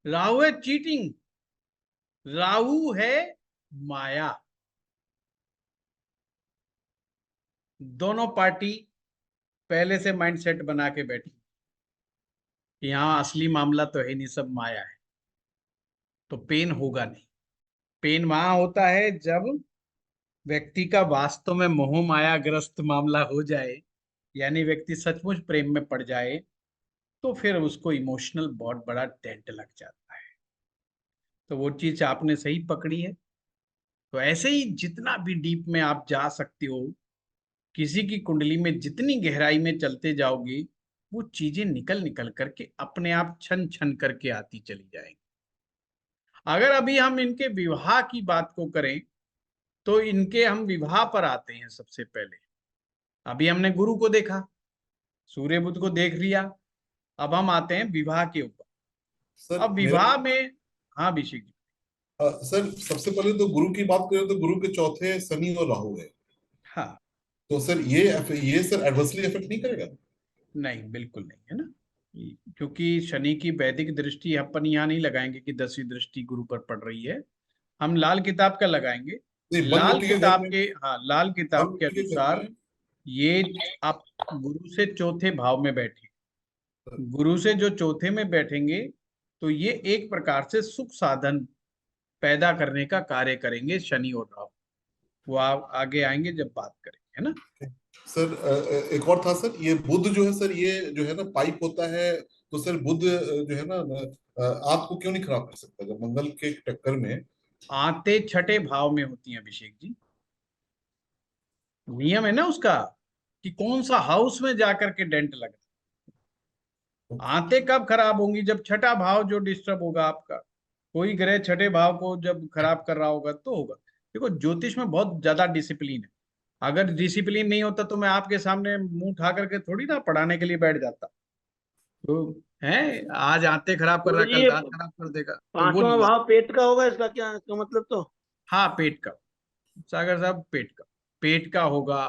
राहु है चीटिंग, राहु है माया। दोनों पार्टी पहले से माइंडसेट बना के बैठी, यहां असली मामला तो है नहीं, सब माया है, तो पेन होगा नहीं। पेन वहां होता है जब व्यक्ति का वास्तव में मोह माया ग्रस्त मामला हो जाए, यानी व्यक्ति सचमुच प्रेम में पड़ जाए, तो फिर उसको इमोशनल बहुत बड़ा डेंट लग जाता है। तो वो चीज आपने सही पकड़ी है। तो ऐसे ही जितना भी डीप में आप जा सकते हो, किसी की कुंडली में जितनी गहराई में चलते जाओगे, वो चीजें निकल निकल करके अपने आप छन छन करके आती चली जाएंगी। अगर अभी हम इनके विवाह की बात को करें, तो इनके हम विवाह पर आते हैं। सबसे पहले अभी हमने गुरु को देखा, सूर्य बुध को देख लिया, अब हम आते हैं विवाह के ऊपर। सर अब विवाह में, हाँ अभिषेक जी। सर सबसे पहले तो गुरु की बात करें तो गुरु के चौथे शनि और राहु है। हाँ, तो सर ये सर एडवर्सली इफेक्ट नहीं करेगा? नहीं बिल्कुल नहीं है ना, क्योंकि शनि की वैदिक दृष्टि अपन यहाँ नहीं लगाएंगे कि 10वीं दृष्टि गुरु पर पड़ रही है, हम लाल किताब का लगाएंगे। नहीं, वन लाल व्यक्ति के घर किताब में, के, हाँ लाल वन किताब के व्यक्ति के घर अनुसार में ये आप गुरु से चौथे भाव में बैठे, गुरु से जो चौथे में बैठेंगे, तो ये एक प्रकार से सुख साधन पैदा करने का कार्य करेंगे शनि और राहु। वो आप आगे आएंगे जब बात करेंगे, है ना। सर एक और था सर, ये बुध जो है सर, ये जो है ना पाइप होता है, तो सर बुध जो है ना आपको क्यों नहीं खराब कर सकता जब मंगल के टक्कर में? आते छठे भाव में होती है अभिषेक जी, नियम है ना उसका कि कौन सा हाउस में जाकर के डेंट लगा। आते कब खराब होंगी? जब छठा भाव जो डिस्टर्ब होगा आपका, कोई ग्रह छठे भाव को जब खराब कर रहा होगा तो होगा। देखो ज्योतिष में बहुत ज्यादा डिसिप्लिन है, अगर डिसिप्लिन नहीं होता तो मैं आपके सामने मुंह उठा करके थोड़ी ना पढ़ाने के लिए बैठ जाता। तो है, आज आते खराब कर रहा गुरु है, जी कल ये दांत खराब कर देगा, तो वो पांचवा नहीं है। भाव पेट का होगा, इसका क्या, इसका मतलब तो? हाँ पेट का, सागर साहब पेट का, पेट का होगा।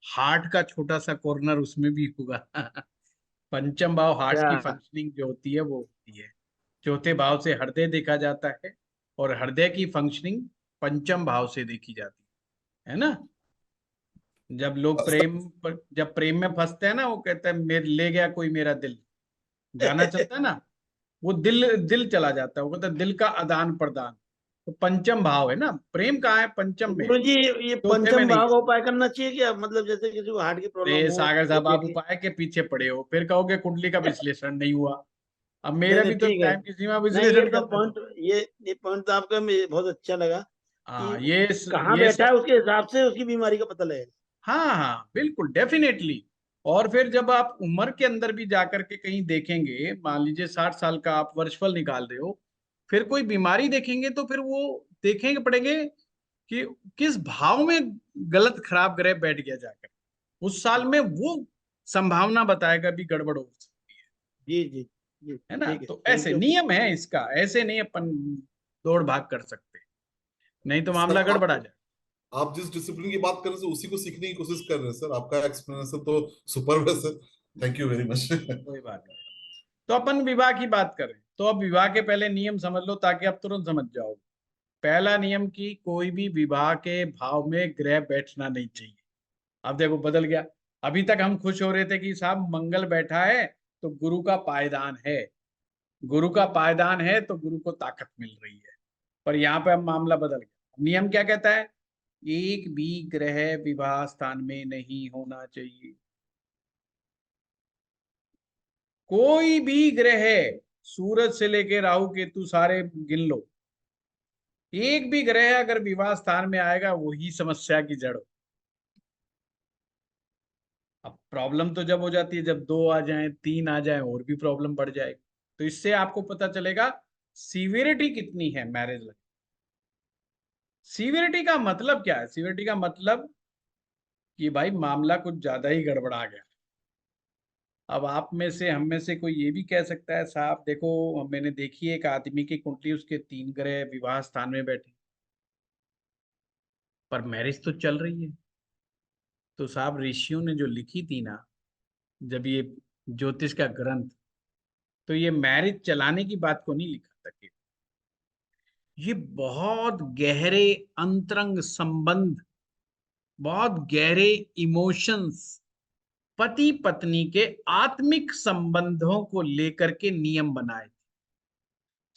हार्ट का छोटा सा कॉर्नर उसमें भी होगा। पंचम भाव हार्ट की अच्छा। फंक्शनिंग जो होती है वो होती है। चौथे भाव से हृदय देखा जाता है, और हृदय की फंक्शनिंग पंचम भाव से देखी जाती है ना। जब लोग जब प्रेम में फंसते हैं ना, वो कहते हैं मेरे ले गया कोई मेरा दिल, गाना चलता है ना, वो दिल दिल चला जाता है, वो कहता है दिल का आदान प्रदान। तो पंचम भाव है ना, प्रेम कहाँ है? पंचम में है, गुरु जी ये चौथे में पंचम नहीं भाव है। का उपाय करना चाहिए क्या? मतलब जैसे किसी को हार्ट की प्रॉब्लम अरे हो सागर या साहब, आप पेट की। उपाय के पीछे पड़े हो, फिर कहोगे कुंडली का विश्लेषण नहीं हुआ। अब नहीं मेरा नहीं भी तो ठीक है। टाइम की सीमा, नहीं ये विश्लेषण तो करना था। पॉइंट, ये पॉइंट तो आपका मुझे बहुत अच्छा लगा कि हाँ कहाँ ये बैठा सब, है उसके हिसाब से उसकी बीमारी का पता लगेगा। हाँ हाँ बिल्कुल डेफिनेटली। और फिर जब आप उम्र के अंदर भी जाकर के कहीं देखेंगे, मान लीजिए 60 साल का आप वर्षफल निकाल रहे हो, फिर कोई बीमारी देखेंगे तो फिर वो देखेंगे पड़ेंगे कि किस भाव में गलत खराब ग्रह बैठ गया जाकर, उस साल में वो संभावना बताएगा भी गड़बड़ हो सकती जी जी जी है ना। ठीक है, तो थैंक ऐसे यू। नियम है इसका, ऐसे नहीं अपन दौड़ भाग कर सकते, नहीं तो सर मामला गड़बड़ा जाए। आप जिस डिसिप्लिन की बात कर रहे हैं उसी को सीखने की कोशिश कर रहे हैं सर। आपका एक्सप्लेनेशन तो सुपर है sir, thank you very much. कोई बात नहीं। तो अपन विवाह की बात करें, तो अब विवाह के पहले नियम समझ लो ताकि आप तुरंत समझ जाओ। पहला नियम की कोई भी विवाह के भाव में ग्रह बैठना नहीं चाहिए। अब देखो बदल गया, अभी तक हम खुश हो रहे थे कि साहब मंगल बैठा है तो गुरु का पायदान है, गुरु का पायदान है तो गुरु को ताकत मिल रही है। पर यहाँ पे अब मामला बदल गया, नियम क्या कहता है? एक भी ग्रह विवाह स्थान में नहीं होना चाहिए। कोई भी ग्रह, सूरज से लेके राहु केतु सारे गिन लो, एक भी ग्रह अगर विवाह स्थान में आएगा वही समस्या की जड़ हो। अब प्रॉब्लम तो जब हो जाती है जब 2 आ जाए, 3 आ जाए, और भी प्रॉब्लम बढ़ जाएगी। तो इससे आपको पता चलेगा सीवियरिटी कितनी है मैरिज लाइफ। सीवियरिटी का मतलब क्या है? सीवियरिटी का मतलब कि भाई मामला कुछ ज्यादा ही गड़बड़ा गया। अब आप में से, हम में से कोई ये भी कह सकता है साहब देखो मैंने देखी है एक आदमी की कुंडली, उसके 3 ग्रह विवाह स्थान में बैठे, पर मैरिज तो चल रही है। तो साहब ऋषियों ने जो लिखी थी ना, जब ये ज्योतिष का ग्रंथ, तो ये मैरिज चलाने की बात को नहीं लिखा था कि ये बहुत गहरे अंतरंग संबंध, बहुत गहरे इमोशंस, पति पत्नी के आत्मिक संबंधों को लेकर के नियम बनाए थे।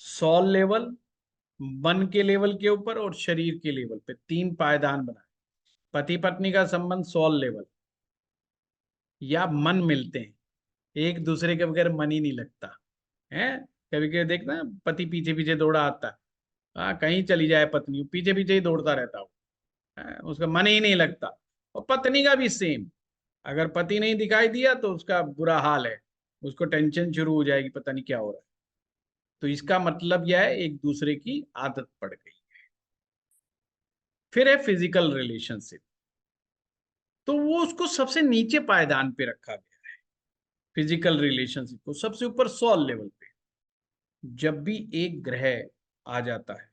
सॉल लेवल, मन के लेवल के ऊपर और शरीर के लेवल पे 3 पायदान बनाए। पति पत्नी का संबंध सॉल लेवल, या मन मिलते हैं, एक दूसरे के बगैर मन ही नहीं लगता है। कभी कभी देखना पति पीछे पीछे दौड़ा आता है, हाँ कहीं चली जाए पत्नी पीछे पीछे ही दौड़ता रहता हो, उसका मन ही नहीं लगता। और पत्नी का भी सेम, अगर पति नहीं दिखाई दिया तो उसका बुरा हाल है, उसको टेंशन शुरू हो जाएगी, पता नहीं क्या हो रहा है। तो इसका मतलब यह है एक दूसरे की आदत पड़ गई है। फिर है फिजिकल रिलेशनशिप, तो वो उसको सबसे नीचे पायदान पे रखा गया है। फिजिकल रिलेशनशिप को सबसे ऊपर सॉल लेवल पे। जब भी एक ग्रह आ जाता है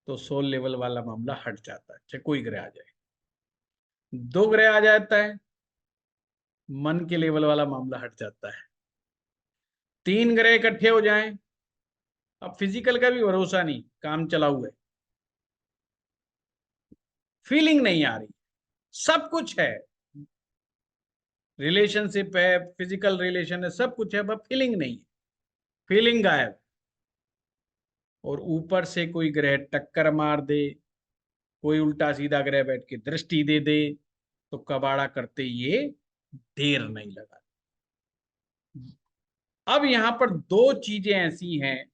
तो सोल लेवल वाला मामला हट जाता है, चाहे कोई ग्रह आ जाए। 2 ग्रह आ जाता है, मन के लेवल वाला मामला हट जाता है। 3 ग्रह इकट्ठे हो जाएं, अब फिजिकल का भी भरोसा नहीं, काम चला हुआ है, फीलिंग नहीं आ रही, सब कुछ है, रिलेशनशिप है, फिजिकल रिलेशन है, सब कुछ है, बस फीलिंग नहीं है, फीलिंग गायब। और ऊपर से कोई ग्रह टक्कर मार दे, कोई उल्टा सीधा ग्रह बैठ के दृष्टि दे दे, तो कबाड़ा करते ये देर नहीं लगा। अब यहां पर 2 चीजें ऐसी हैं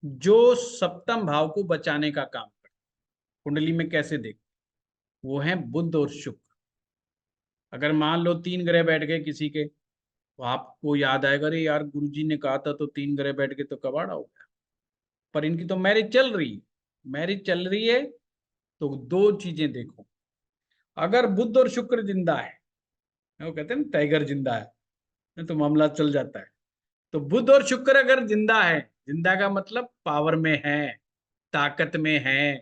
जो सप्तम भाव को बचाने का काम करते कुंडली में। कैसे देख, वो है बुध और शुक्र। अगर मान लो 3 ग्रह बैठ गए किसी के, तो आपको याद आएगा, अरे यार गुरुजी ने कहा था तो 3 ग्रह बैठ गए तो कबाड़ा हो गया। पर इनकी तो मैरिज चल रही है, मैरिज चल रही है तो 2 चीजें देखो। अगर बुध और शुक्र जिंदा है, वो कहते हैं ना टाइगर जिंदा है, तो मामला चल जाता है। तो बुध और शुक्र अगर जिंदा है, जिंदा का मतलब पावर में है, ताकत में है,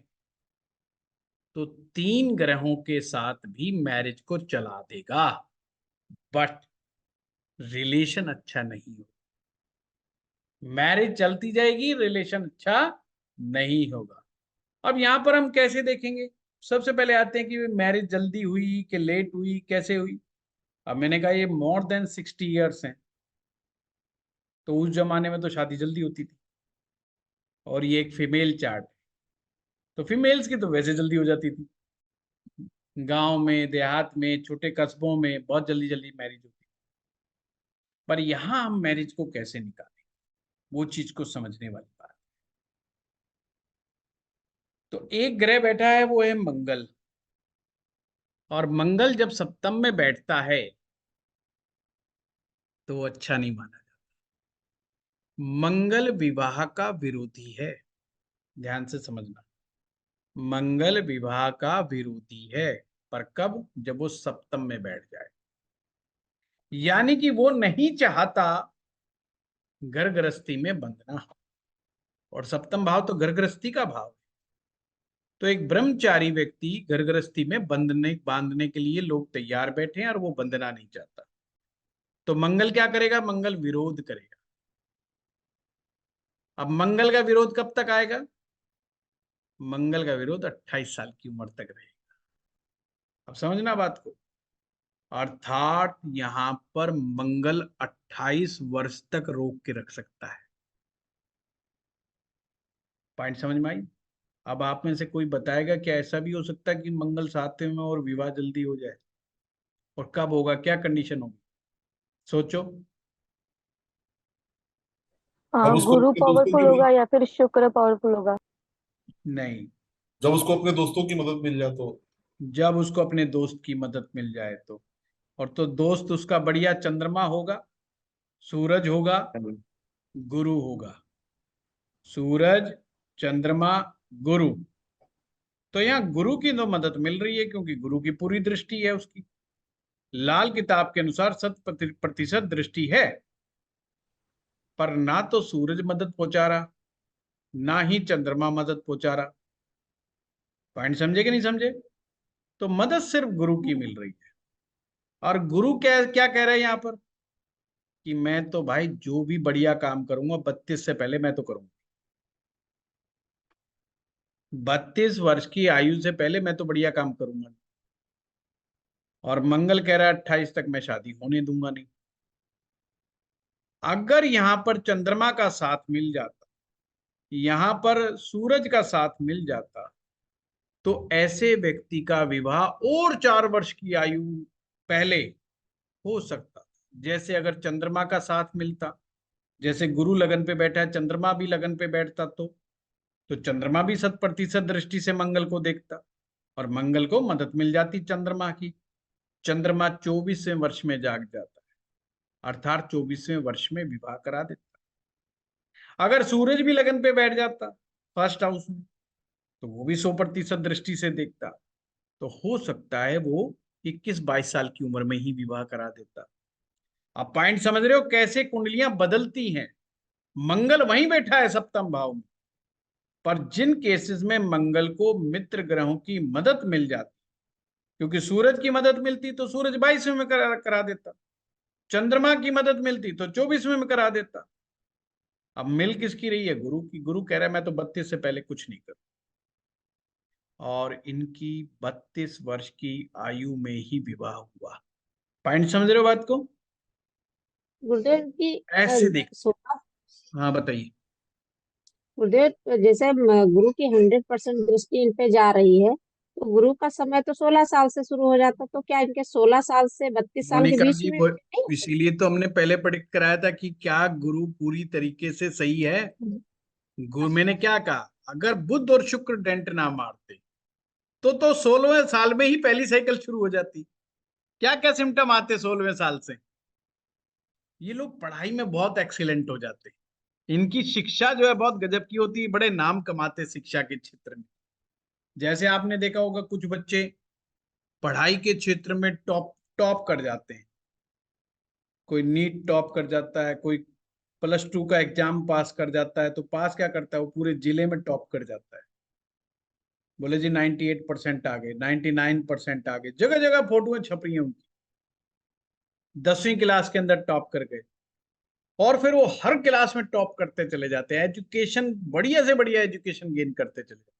तो 3 ग्रहों के साथ भी मैरिज को चला देगा, बट रिलेशन अच्छा नहीं हो। मैरिज चलती जाएगी, रिलेशन अच्छा नहीं होगा। अब यहां पर हम कैसे देखेंगे? सबसे पहले आते हैं कि मैरिज जल्दी हुई कि लेट हुई, कैसे हुई। अब मैंने कहा ये मोर देन 60 ईयर्स हैं, तो उस जमाने में तो शादी जल्दी होती थी। और ये एक फीमेल चार्ट है, तो फीमेल्स की तो वैसे जल्दी हो जाती थी, गांव में, देहात में, छोटे कस्बों में बहुत जल्दी जल्दी मैरिज होती। पर यहां हम मैरिज को कैसे निकालें, वो चीज को समझने वाली बात। तो एक ग्रह बैठा है, वो है मंगल। और मंगल जब सप्तम में बैठता है तो अच्छा नहीं माना जाता। मंगल विवाह का विरोधी है, ध्यान से समझना। मंगल विवाह का विरोधी है, पर कब? जब वो सप्तम में बैठ जाए। यानी कि वो नहीं चाहता घर गृहस्थी में बंधना, और सप्तम भाव तो घर गृहस्थी का भाव है। तो एक ब्रह्मचारी व्यक्ति घर गृहस्थी में बांधने के लिए लोग तैयार बैठे हैं, और वो बंधना नहीं चाहता। तो मंगल क्या करेगा? मंगल विरोध करेगा। अब मंगल का विरोध कब तक आएगा? मंगल का विरोध 28 साल की उम्र तक रहेगा। अब समझना बात को, अर्थात यहां पर मंगल 28 वर्ष तक रोक के रख सकता है। पॉइंट समझ में आई? अब आप में से कोई बताएगा क्या ऐसा भी हो सकता है कि मंगल 7वें में और विवाह जल्दी हो जाए? और कब होगा, क्या कंडीशन होगी, सोचो। जब उसको गुरु अपने दोस्तों पावरफुल की होगा या फिर शुक्र पावरफुल होगा? नहीं, जब उसको अपने दोस्तों की मदद मिल जाए तो। जब उसको अपने दोस्त की मदद मिल जाए तो। और तो दोस्त उसका बढ़िया चंद्रमा होगा, सूरज होगा, गुरु होगा। सूरज, चंद्रमा, गुरु। तो यहाँ गुरु की तो मदद मिल रही है, क्योंकि गुरु की पूरी दृष्टि है उसकी। लाल किताब के अनुसार 100% दृष्टि है, पर ना तो सूरज मदद पहुंचा रहा, ना ही चंद्रमा मदद पहुंचा रहा। पॉइंट समझे कि नहीं समझे? तो मदद सिर्फ गुरु की मिल रही है। और गुरु क्या क्या कह रहे हैं यहां पर? कि मैं तो भाई जो भी बढ़िया काम करूंगा 32 से पहले मैं तो करूंगा। 32 वर्ष की आयु से पहले मैं तो बढ़िया काम करूंगा। और मंगल कह रहा है 28 तक मैं शादी होने दूंगा नहीं। अगर यहां पर चंद्रमा का साथ मिल जाता, यहां पर सूरज का साथ मिल जाता, तो ऐसे व्यक्ति का विवाह और 4 वर्ष की आयु पहले हो सकता। जैसे अगर चंद्रमा का साथ मिलता, जैसे गुरु लगन पे बैठा है, चंद्रमा भी लगन पे बैठता, तो चंद्रमा भी 100% दृष्टि से मंगल को देखता और मंगल को मदद मिल जाती चंद्रमा की। चंद्रमा 24वें वर्ष में जाग जाता है, अर्थात 24वें वर्ष में विवाह करा देता। अगर सूरज भी लगन पे बैठ जाता फर्स्ट हाउस में, तो वो भी 100% दृष्टि से देखता, तो हो सकता है वो 21-22 साल की उम्र में ही विवाह करा देता। आप पॉइंट समझ रहे हो कैसे कुंडलियां बदलती हैं। मंगल वहीं बैठा है सप्तम भाव में, पर जिन केसेस में मंगल को मित्र ग्रहों की मदद मिल जाती, क्योंकि सूरज की मदद मिलती तो सूरज 22वें में करा देता, चंद्रमा की मदद मिलती तो 24वें में करा देता। अब मिल किसकी रही है? गुरु की। गुरु कह रहा है मैं तो 32 से पहले कुछ नहीं करूं, और इनकी 32 वर्ष की आयु में ही विवाह हुआ। पॉइंट समझ रहे हो बात को? गुरुदेव की ऐसे देख। 16। हाँ बताइए। गुरुदेव जैसे गुरु की 100% दृष्टि इन पे जा रही है, तो गुरु का समय तो 16 साल से शुरू हो जाता, तो क्या इनके 16 साल से 32 साल के मोनिका बीच जी में नहीं? इसीलिए तो हमने पहले प्रेडिक्ट कराया था कि क्या गुरु पूरी तरीके से सही है। गुरु मैंने क्या कहा, अगर बुध और शुक्र डेंट ना मारते तो 16वें साल में ही पहली साइकिल शुरू हो जाती। क्या क्या सिम्टम आते 16वें साल से? ये लोग पढ़ाई में बहुत एक्सीलेंट हो जाते, इनकी शिक्षा जो है बहुत गजब की होती है, बड़े नाम कमाते शिक्षा के क्षेत्र में। जैसे आपने देखा होगा कुछ बच्चे पढ़ाई के क्षेत्र में टॉप टॉप कर जाते हैं। कोई नीट टॉप कर जाता है, कोई +2 का एग्जाम पास कर जाता है, तो पास क्या करता है, वो पूरे जिले में टॉप कर जाता है। बोले जी 98% आ गए, 99% आ गए, जगह जगह फोटोएं छप रही हैं उनकी। 10वीं क्लास के अंदर टॉप कर गए, और फिर वो हर क्लास में टॉप करते चले जाते हैं, एजुकेशन बढ़िया से बढ़िया एजुकेशन गेन करते चले जाते हैं।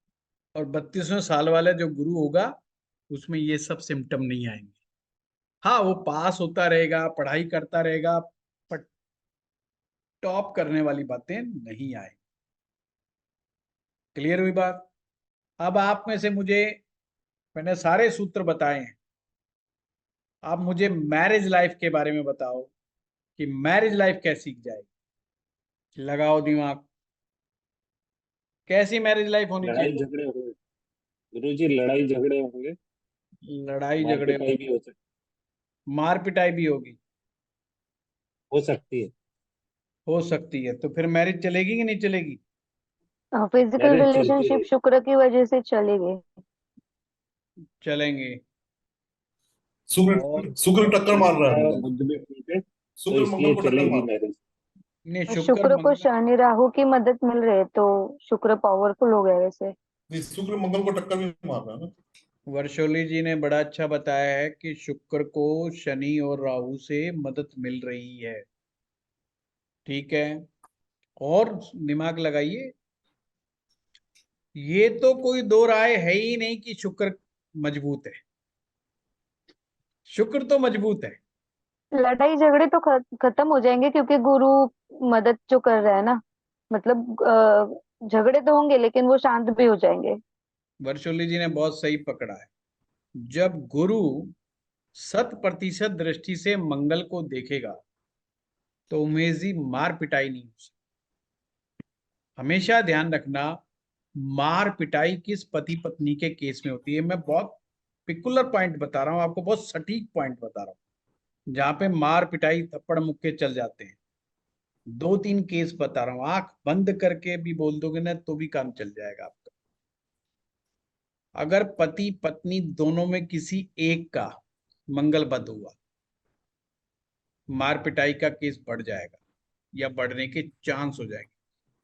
और 32वें साल वाला जो गुरु होगा उसमें ये सब सिम्टम नहीं आएंगे। हाँ, वो पास होता रहेगा, पढ़ाई करता रहेगा, पर टॉप करने वाली बातें नहीं आएंगी। क्लियर हुई बात? अब आप में से मुझे, मैंने सारे सूत्र बताए हैं, आप मुझे मैरिज लाइफ के बारे में बताओ कि मैरिज लाइफ कैसी जाएगी। लगाओ दिमाग, कैसी मैरिज लाइफ होनी लड़ाई चाहिए? झगड़े होंगे गुरुजी, लड़ाई झगड़े होंगे, लड़ाई मार झगड़े, पिटाई भी मार पिटाई भी होगी, हो सकती है। हो सकती है। तो फिर मैरिज चलेगी कि नहीं चलेगी? फिजिकल मैरिज चलती रिलेशनशिप रहेगी। शुक्र की वजह से चलेंगे। चलेंगे। शुक्र और शुक्र टक्कर मार रहा शुक्र है और मतलब, बुध भी ठीक है, तो शुक्र मंगल इसलिए को टक्कर चलेगी मार रहा मैरिज। नहीं, और शुक्र शुक्र को मंगल, शनि राहु की मदद मिल रही है, तो शुक्र पावरफुल हो गया वैसे। है। नहीं, शुक्र मंगल को टक्कर भी मार रहा है ना। वर्षोली जी ने बड़ा अच्छा बताया है कि शुक्र को शनि और राहु से मदद मिल रही है। ठीक है, और दिमाग लगाइए, ये तो कोई दो राय है ही नहीं कि शुक्र मजबूत है। शुक्र तो मजबूत है। लड़ाई झगड़े तो खत्म हो जाएंगे, क्योंकि गुरु मदद जो कर रहा है ना, मतलब झगड़े तो होंगे लेकिन वो शांत भी हो जाएंगे। वर्षोली जी ने बहुत सही पकड़ा है। जब गुरु 100% दृष्टि से मंगल को देखेगा तो उमेजी मार पिटाई नहीं हो सकती। हमेशा ध्यान रखना, मार पिटाई किस पति पत्नी के केस में होती है। मैं बहुत पिकुलर पॉइंट बता रहा हूं आपको, बहुत सटीक पॉइंट बता रहा हूं, जहां पे मार पिटाई थप्पड़ मुक्के चल जाते हैं। 2-3 केस बता रहा हूं, आंख बंद करके भी बोल दोगे ना तो भी काम चल जाएगा आपका। अगर पति पत्नी दोनों में किसी एक का मंगल बद हुआ, मार पिटाई का केस बढ़ जाएगा या बढ़ने के चांस हो जाएंगे,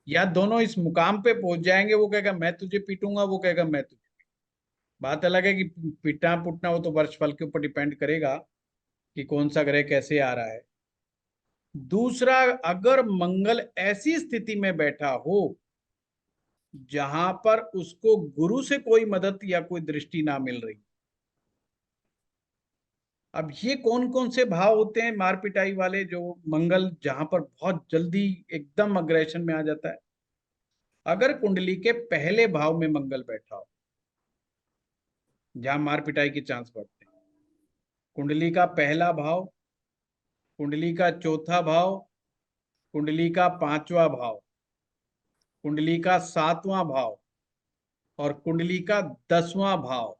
या दोनों इस मुकाम पे पहुंच जाएंगे, वो कहेगा मैं तुझे पीटूंगा, वो कहेगा मैं तुझे। बात अलग है कि पीटना पुटना वो तो वर्षफल के ऊपर डिपेंड करेगा कि कौन सा ग्रह कैसे आ रहा है। दूसरा, अगर मंगल ऐसी स्थिति में बैठा हो जहां पर उसको गुरु से कोई मदद या कोई दृष्टि ना मिल रही। अब ये कौन कौन से भाव होते हैं मार पिटाई वाले, जो मंगल जहां पर बहुत जल्दी एकदम अग्रेशन में आ जाता है? अगर कुंडली के पहले भाव में मंगल बैठा हो जहां मार पिटाई के चांस बढ़ते हैं, कुंडली का पहला भाव, कुंडली का चौथा भाव, कुंडली का पांचवा भाव, कुंडली का सातवां भाव और कुंडली का 10वां भाव,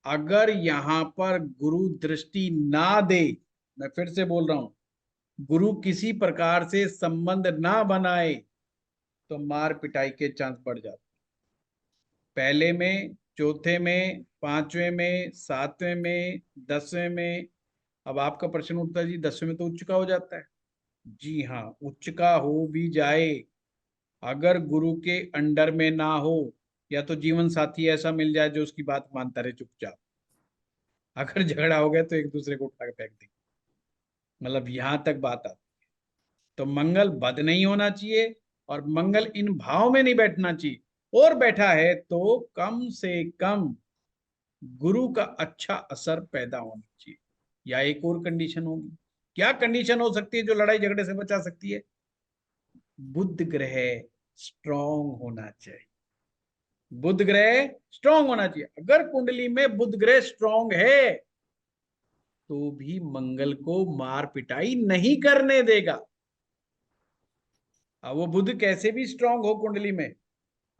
अगर यहां पर गुरु दृष्टि ना दे, मैं फिर से बोल रहा हूं, गुरु किसी प्रकार से संबंध ना बनाए, तो मार पिटाई के चांस बढ़ जाते। पहले में, चौथे में, पांचवें में, सातवें में, 10वें में। अब आपका प्रश्न उठता है जी 10वें में तो उच्च का हो जाता है। जी हाँ, उच्च का हो भी जाए, अगर गुरु के अंडर में ना हो, या तो जीवन साथी ऐसा मिल जाए जो उसकी बात मानता रहे चुपचाप, अगर झगड़ा हो गया तो एक दूसरे को उठा के फेंक देंगे, मतलब यहां तक बात आती है। तो मंगल बद नहीं होना चाहिए और मंगल इन भाव में नहीं बैठना चाहिए, और बैठा है तो कम से कम गुरु का अच्छा असर पैदा होना चाहिए। या एक और कंडीशन होगी, क्या कंडीशन हो सकती है जो लड़ाई झगड़े से बचा सकती है? बुध ग्रह स्ट्रांग होना चाहिए, बुध ग्रह स्ट्रांग होना चाहिए। अगर कुंडली में बुध ग्रह स्ट्रांग है तो भी मंगल को मार पिटाई नहीं करने देगा। अब वो बुध कैसे भी स्ट्रांग हो कुंडली में,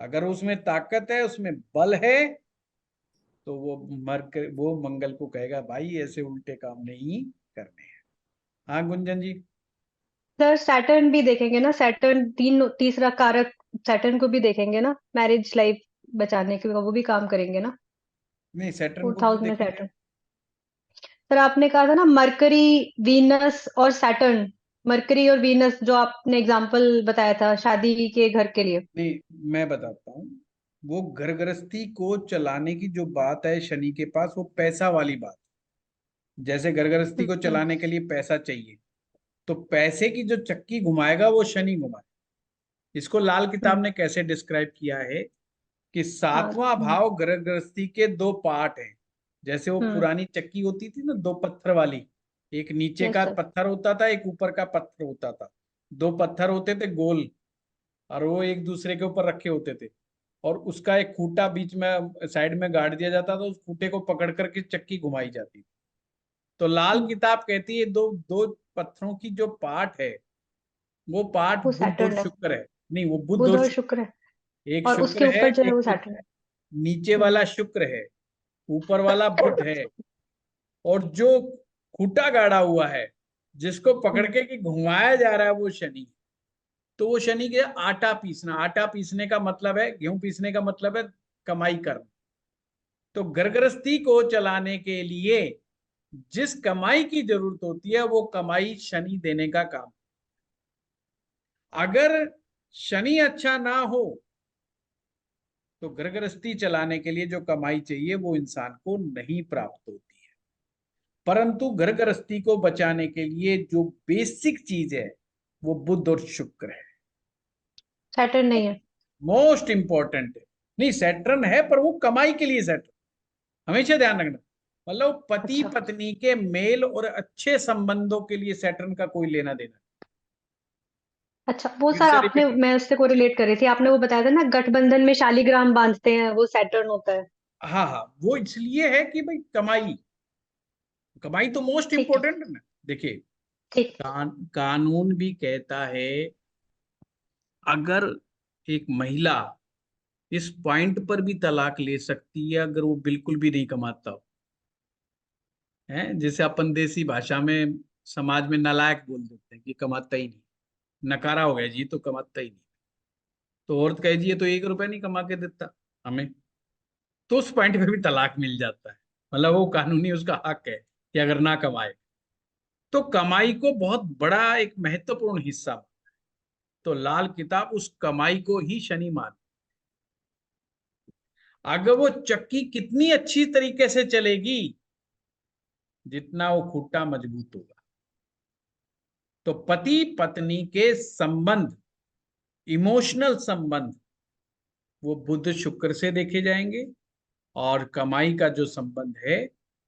अगर उसमें ताकत है, उसमें बल है, तो वो मंगल को कहेगा भाई ऐसे उल्टे काम नहीं करने हैं। हाँ गुंजन जी। सर सैटर्न भी देखेंगे ना, सैटर्न तीसरा कारक सैटर्न को भी देखेंगे ना, मैरिज लाइफ बचाने के वो भी काम करेंगे ना। नहीं, सैटर्न को फोर्थ क्यों हाउस में देखेंगे? सैटर्न। सर आपने कहा था ना मरकरी, वीनस और सैटर्न, मरकरी और वीनस जो आपने एग्जांपल बताया था शादी के घर के लिए। नहीं, मैं बताता हूँ, वो घर गृहस्थी को चलाने की जो बात है शनि के पास, वो पैसा वाली बात। जैसे घर गृहस्थी को हम्म। चलाने के लिए पैसा चाहिए, तो पैसे की जो चक्की घुमाएगा वो शनि घुमाए। इसको लाल किताब हम्म। ने कैसे डिस्क्राइब किया है कि हाँ। सातवां भाव घर गृहस्थी के दो पार्ट हैं। जैसे वो हम्म। पुरानी चक्की होती थी ना, दो पत्थर वाली, एक नीचे यस का सर। पत्थर होता था, एक ऊपर का पत्थर होता था। दो पत्थर होते थे गोल, और वो एक दूसरे के ऊपर रखे होते थे, और उसका एक खूंटा बीच में साइड में गाड़ दिया जाता था, उस खूंटे को पकड़ करके चक्की घुमाई जाती थी। तो लाल हम्म। किताब कहती है दो दो पत्थरों की जो पार्ट है, वो पार्ट वो बुध और सैटर्न है, शुक्र है। नहीं, वो बुध बुध और और शुक्र शुक्र है, है। एक और उसके शुक्र है, ऊपर जो है एक वो बुध सैटर्न है। है। नीचे हम्म। वाला शुक्र है, ऊपर वाला बुध है। और जो खूंटा गाड़ा हुआ है, जिसको पकड़ हम्म। के कि घुमाया जा रहा है, वो शनि। तो वो शनि के आटा पीसना, आटा पीसने का मतलब है, गेहूं पीसने का मतलब है कमाई करना। तो घर गृहस्थी को चलाने के लिए जिस कमाई की जरूरत होती है, वो कमाई शनि देने का काम। अगर शनि अच्छा ना हो तो घर गृहस्थी चलाने के लिए जो कमाई चाहिए वो इंसान को नहीं प्राप्त होती है। परंतु घर गृहस्थी को बचाने के लिए जो बेसिक चीज है वो बुध और शुक्र है, सैटर्न नहीं है। मोस्ट इंपॉर्टेंट है। नहीं, सैटर्न है पर वो कमाई के लिए सैटर्न, हमेशा ध्यान रखना। मतलब पति अच्छा। पत्नी के मेल और अच्छे संबंधों के लिए सैटर्न का कोई लेना देना। अच्छा वो फिर सर से आपने, रिपीट कर, मैं उससे को रिलेट कर रही थी, आपने वो बताया था ना गठबंधन में शालिग्राम बांधते हैं, वो सैटर्न होता है। हाँ हाँ, वो इसलिए है कि भाई कमाई, कमाई तो मोस्ट ठीक है। इंपॉर्टेंट है ना। देखिए, ठीक। कानून भी कहता है, अगर एक महिला इस पॉइंट पर भी तलाक ले सकती है अगर वो बिल्कुल भी नहीं कमाता हो, है जिसे अपन देसी भाषा में समाज में नालायक बोल देते हैं कि कमाता ही नहीं, नकारा हो गया जी, तो कमाता ही नहीं। तो औरत कहे जी ये तो 1 रुपया नहीं कमा के देता हमें, तो उस पॉइंट पे भी तलाक मिल जाता है। मतलब वो कानूनी उसका हक है कि अगर ना कमाए, तो कमाई को बहुत बड़ा एक महत्वपूर्ण हिस्सा, तो लाल किताब उस कमाई को ही शनि मान। अगर वो चक्की कितनी अच्छी तरीके से चलेगी, जितना वो खूंटा मजबूत होगा। तो पति पत्नी के संबंध, इमोशनल संबंध, वो बुध शुक्र से देखे जाएंगे, और कमाई का जो संबंध है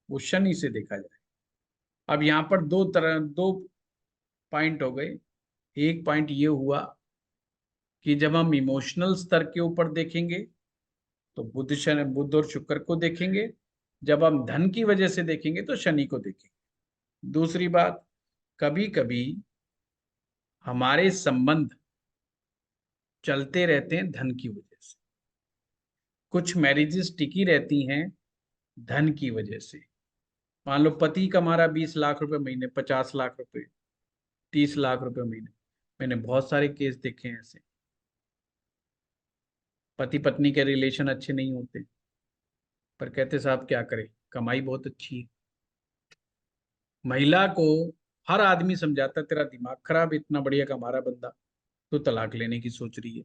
वो शनि से देखा जाएगा। अब यहाँ पर दो पॉइंट हो गए। एक पॉइंट ये हुआ कि जब हम इमोशनल स्तर के ऊपर देखेंगे तो बुध और शुक्र को देखेंगे, जब हम धन की वजह से देखेंगे तो शनि को देखेंगे। दूसरी बात, कभी कभी हमारे संबंध चलते रहते हैं धन की वजह से। कुछ मैरिजेस टिकी रहती हैं धन की वजह से। मान लो पति कमा रहा 20 लाख रुपए महीने, 50 लाख रुपए, 30 लाख रुपए महीने। मैंने बहुत सारे केस देखे हैं ऐसे। पति पत्नी के रिलेशन अच्छे नहीं होते, पर कहते साहब क्या करें, कमाई बहुत अच्छी है। महिला को हर आदमी समझाता तेरा दिमाग खराब, इतना बढ़िया कमा रहा बंदा, तो तलाक लेने की सोच रही है,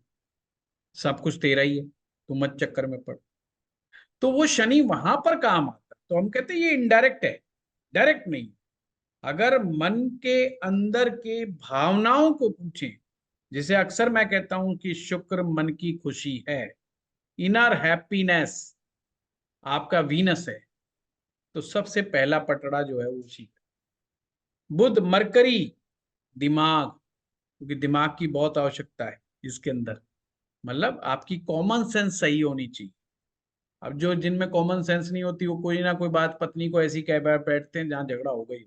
सब कुछ तेरा ही है, तू मत चक्कर में पड़। तो वो शनि वहां पर काम आता। तो हम कहते हैं ये इनडायरेक्ट है, डायरेक्ट नहीं। अगर मन के अंदर के भावनाओं को पूछें, जिसे अक्सर मैं कहता हूं कि शुक्र मन की खुशी है, इनर हैप्पीनेस आपका वीनस है, तो सबसे पहला पटड़ा जो है वो उसी का। बुध मरकरी दिमाग, क्योंकि दिमाग की बहुत आवश्यकता है इसके अंदर, मतलब आपकी कॉमन सेंस सही होनी चाहिए। अब जो जिनमें कॉमन सेंस नहीं होती वो कोई ना कोई बात पत्नी को ऐसी कह बैठते हैं जहां झगड़ा हो गई,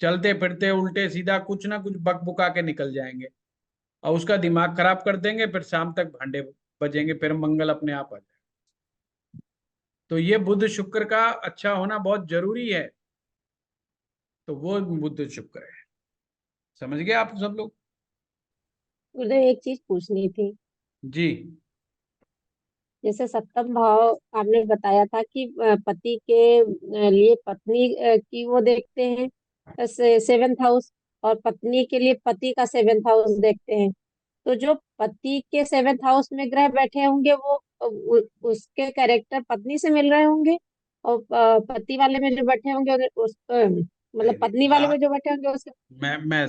चलते फिरते उल्टे सीधा कुछ ना कुछ बक बुका के निकल जाएंगे और उसका दिमाग खराब कर देंगे, फिर शाम तक भांडे बजेंगे, फिर मंगल अपने आप आ जाएगा। तो ये बुध शुक्र का अच्छा होना बहुत जरूरी है। तो वो बुध शुक्र है, समझ गए आप सब लोग? मुझे एक चीज पूछनी थी। जी। जैसे सप्तम भाव आपने बताया था कि पति के लिए पत्नी की वो देखते हैं 7th हाउस, और पत्नी के लिए पति का 7th हाउस देखते हैं। तो जो पति के 7th हाउस में ग्रह बैठे होंगे वो उसके कैरेक्टर पत्नी से मिल रहे होंगे, और पति वाले में जो बैठे होंगे मतलब पत्नी वाले में जो बैठे होंगे उसके। मैं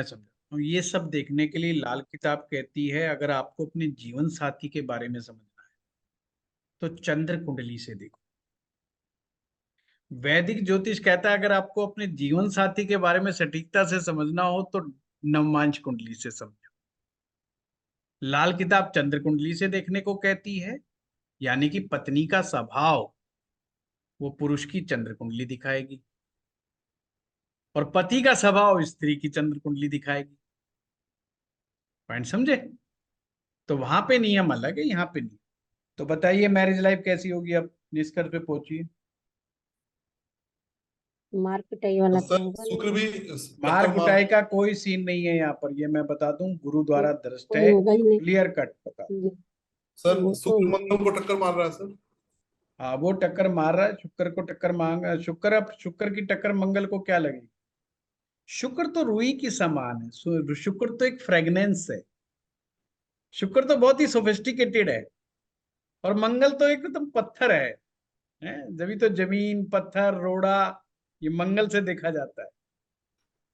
समझा हूँ। ये सब देखने के लिए लाल किताब कहती है, अगर आपको अपने जीवन साथी के बारे में समझना है तो चंद्र कुंडली से देखो। वैदिक ज्योतिष कहता है अगर आपको अपने जीवन साथी के बारे में सटीकता से समझना हो तो नवमांश कुंडली से समझो। लाल किताब चंद्र कुंडली से देखने को कहती है, यानी कि पत्नी का स्वभाव वो पुरुष की चंद्र कुंडली दिखाएगी, और पति का स्वभाव स्त्री की चंद्र कुंडली दिखाएगी। पॉइंट समझे? तो वहां पे नियम अलग है, यहाँ पे नहीं। तो बताइए मैरिज लाइफ कैसी होगी? अब निष्कर्ष पे पहुंचिए। मार पिटाई वाला सर तो होगा शुक्र नहीं। भी मार टक्कर कुटाई का कोई सीन नहीं है यहाँ पर, ये मैं बता दूं, गुरु द्वारा दृष्ट कोई है, होगा ही नहीं। क्लियर कट बता। सर वो शुक्र तो मंगल को टक्कर मार रहा है सर। हाँ वो टक्कर मार रहा है, शुक्र को टक्कर मांग शुक्र। अब शुक्र की टक्कर मंगल को क्या लगेगी? शुक्र तो रुई की समान है, शुक्र तो एक फ्रेगनेंस है, शुक्र तो बहुत ही सोफिस्टिकेटेड है, और मंगल तो एकदम पत्थर है? जभी तो जमीन पत्थर रोड़ा ये मंगल से देखा जाता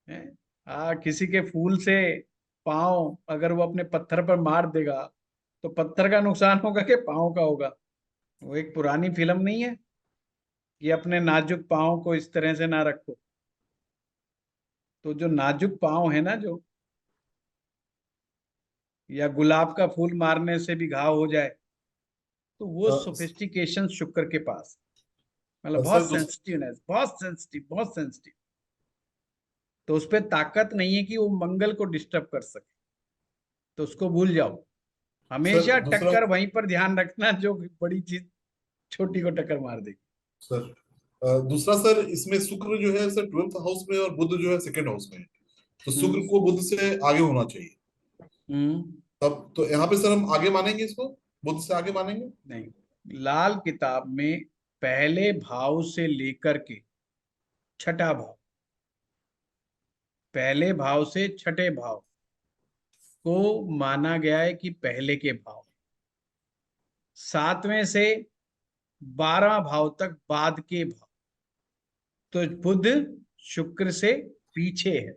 है? किसी के फूल से पांव अगर वो अपने पत्थर पर मार देगा तो पत्थर का नुकसान होगा कि पांव का होगा? वो एक पुरानी फिल्म नहीं है कि अपने नाजुक पांव को इस तरह से ना रखो? तो जो नाजुक पांव है ना, जो या गुलाब का फूल मारने से भी घाव हो जाए, तो वो सोफिस्टिकेशन शुक्र के पास, मतलब बहुत सर सेंसिटिवनेस, बहुत सेंसिटिव, बहुत सेंसिटिव। तो उस पर ताकत नहीं है कि वो मंगल को डिस्टर्ब कर सके, तो उसको भूल जाओ। हमेशा दूसरा टक्कर वहीं पर ध्यान रखना जो बड़ी चीज छोटी को टक्कर मार देगी। सर दूसरा सर, इसमें शुक्र जो है सर 12th हाउस में और बुध जो है 2nd हाउस में है। तो शुक्र को बुध से आगे होना चाहिए। तब तो यहाँ पे सर हम आगे मानेंगे इसको, बुध से आगे मानेंगे? नहीं, लाल किताब में पहले भाव से लेकर के छठा भाव, पहले भाव से छठे भाव को माना गया है कि पहले के भाव, 7वें से 12 भाव तक बाद के भाव। तो बुध शुक्र से पीछे है,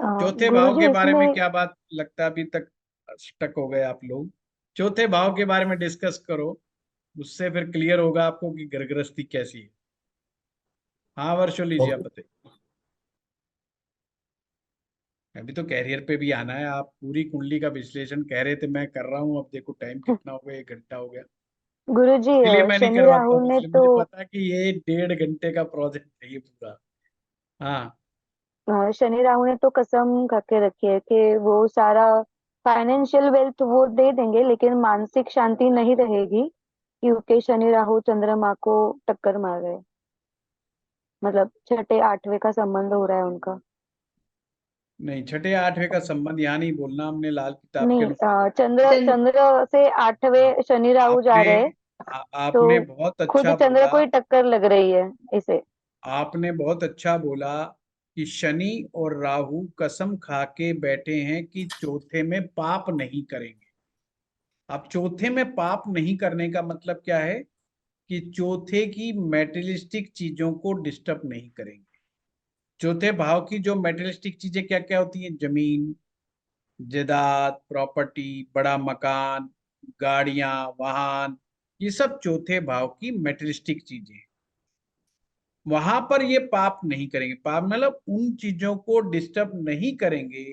चौथे भाव गुरुजी के बारे में इसमें क्या बात लगता है? अभी तक स्टक हो गए आप लोग। चौथे भाव के बारे में डिस्कस करो, उससे फिर क्लियर होगा आपको कि घर गृहस्थी कैसी है। हाँ वर्षोली जी, आप बताइए। अभी तो कैरियर पे भी आना है। आप पूरी कुंडली का विश्लेषण कह रहे थे, मैं कर रहा हूँ। अब देखो टाइम कितना हो गया, 1 घंटा हो गया। गुरुजी इसलिए मैं नहीं शनि करवाता राहु हूँ, ने इसलिए तो मुझे पता है कि ये 1.5 घंटे का प्रोजेक्ट है ये पूरा। हाँ, शनि राहु ने तो कसम खा के रखी है कि वो सारा फाइनेंशियल वेल्थ वो दे देंगे, लेकिन मानसिक शांति नहीं रहेगी, क्योंकि शनि राहु चंद्रमा को टक्कर मार रहे हैं। मतलब छठे आठवें का संबंध हो रहा है उनका। नहीं, छठे आठवें का संबंध यहाँ नहीं बोलना हमने, लाल किताब के नहीं, अनुसार। चंद्र चंद चंद्र से आठवें शनि राहु जा आपने रहे हैं, तो आपने बहुत खुद अच्छा चंद्र बोला। को ही टक्कर लग रही है इसे। आपने बहुत अच्छा बोला कि शनि और राहु कसम खा के बैठे हैं कि चौथे में पाप नहीं करेंगे। अब चौथे में पाप नहीं करने का मतलब क्या है? कि चौथे की मेटेरियलिस्टिक चीजों को डिस्टर्ब नहीं करेंगे। चौथे भाव की जो मेटेरियलिस्टिक चीजें क्या क्या होती हैं? जमीन, जायदाद, प्रॉपर्टी, बड़ा मकान, गाड़ियां, वाहन, ये सब चौथे भाव की मेटेरियलिस्टिक चीजें हैं। वहां पर ये पाप नहीं करेंगे। पाप मतलब उन चीजों को डिस्टर्ब नहीं करेंगे,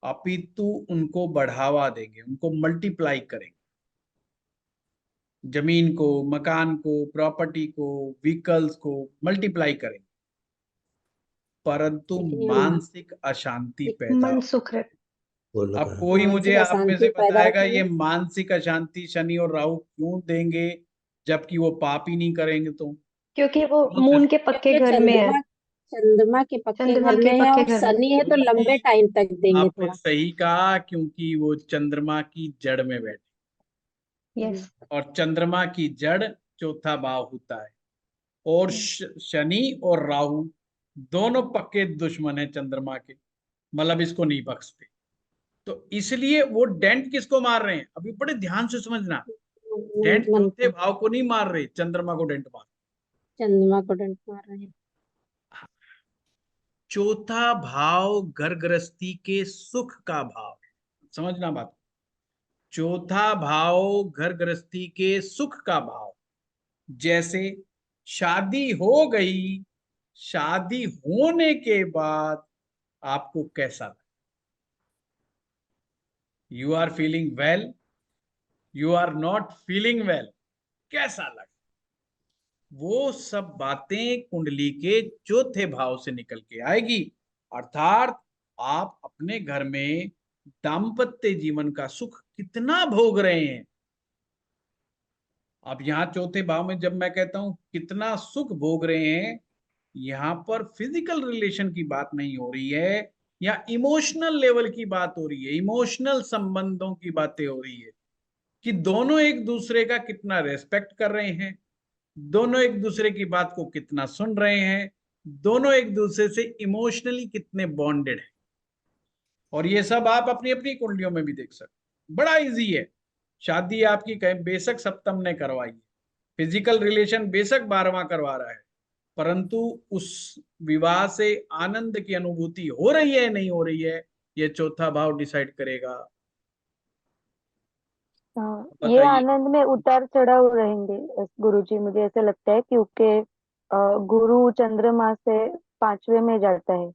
अपितु उनको बढ़ावा देंगे, उनको मल्टीप्लाई करेंगे। जमीन को, मकान को, प्रॉपर्टी को, व्हीकल्स को मल्टीप्लाई करेंगे, परंतु लेकिन ये मानसिक अशांति पैदा मन हो। सुख रहे। अब कोई मुझे मानसिक आप में से अशांति पैदा बताएगा होती ये है। मानसिक अशांति शनि और राहु क्यों देंगे, जबकि वो पाप ही नहीं करेंगे? तो क्योंकि वो क्यों सर? मून के पक्के क्योंकि घर में है। चंद्रमा के पक्के चंद्रमा घर के में है, पक्के और घर में। शनि है तो लंबे क्योंकि टाइम तक देंगे आपने थोड़ा। सही कहा, क्योंकि वो चंद्रमा की जड़ में बैठे, यस। और चंद्रमा की जड़ चौथा भाव होता है। और शनि और राहु दोनों पक्के दुश्मन है चंद्रमा के, मतलब इसको नहीं बख्शते। तो इसलिए वो डेंट किसको मार रहे हैं? अभी बड़े ध्यान से समझना, डेंट मन चौथे को, भाव को नहीं मार रहे, चंद्रमा को डेंट मार। चंद्रमा को डंक मार रहे हैं। चौथा भाव घर गृहस्थी के सुख का भाव है, समझना बात। चौथा भाव घर गृहस्थी के सुख का भाव। जैसे शादी हो गई, शादी होने के बाद आपको कैसा लगा? You are feeling well, you are not feeling well, कैसा लगा? वो सब बातें कुंडली के चौथे भाव से निकल के आएगी। अर्थात आप अपने घर में दाम्पत्य जीवन का सुख कितना भोग रहे हैं। अब यहाँ चौथे भाव में जब मैं कहता हूं कितना सुख भोग रहे हैं, यहाँ पर फिजिकल रिलेशन की बात नहीं हो रही है, या इमोशनल लेवल की बात हो रही है, इमोशनल संबंधों की बातें हो रही है कि दोनों एक दूसरे का कितना रेस्पेक्ट कर रहे हैं, दोनों एक दूसरे की बात को कितना सुन रहे हैं, दोनों एक दूसरे से इमोशनली कितने बॉन्डेड हैं। और ये सब आप अपनी अपनी कुंडलियों में भी देख सकते। बड़ा इजी है। शादी आपकी कहीं बेशक सप्तम ने करवाई है, फिजिकल रिलेशन बेशक 12वां करवा रहा है, परंतु उस विवाह से आनंद की अनुभूति हो रही है नहीं हो रही है, ये चौथा भाव डिसाइड करेगा। ये बताइए। आनंद में उतार चढ़ाव रहेंगे गुरुजी, मुझे ऐसा लगता है, क्योंकि गुरु चंद्रमा से पांचवे में जाता है,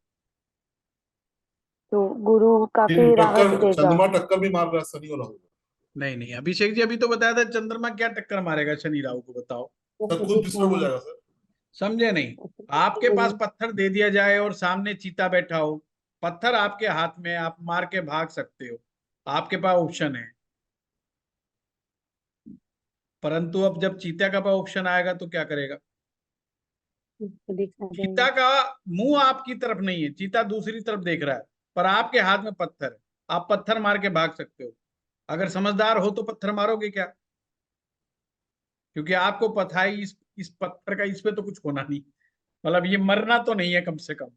तो गुरु काफी राहत देगा। चंद्रमा टक्कर भी मार रहा है शनि और राहु को। नहीं नहीं, अभिषेक जी अभी तो बताया था चंद्रमा क्या टक्कर मारेगा शनि राहु को, बताओ। सर खुद डिस्टर्ब हो जाएगा सर। समझे नहीं? आपके पास पत्थर दे दिया जाए और सामने चीता बैठा हो, पत्थर आपके हाथ में, आप मार के भाग सकते हो, आपके पास ऑप्शन है। परंतु अब जब चीता का पास ऑप्शन आएगा तो क्या करेगा? चीता का मुंह आपकी तरफ नहीं है, चीता दूसरी तरफ देख रहा है, पर आपके हाथ में पत्थर है, आप पत्थर मार के भाग सकते हो। अगर समझदार हो तो पत्थर मारोगे क्या? क्योंकि आपको पता है इस पत्थर का इस पे तो कुछ होना नहीं, मतलब ये मरना तो नहीं है कम से कम।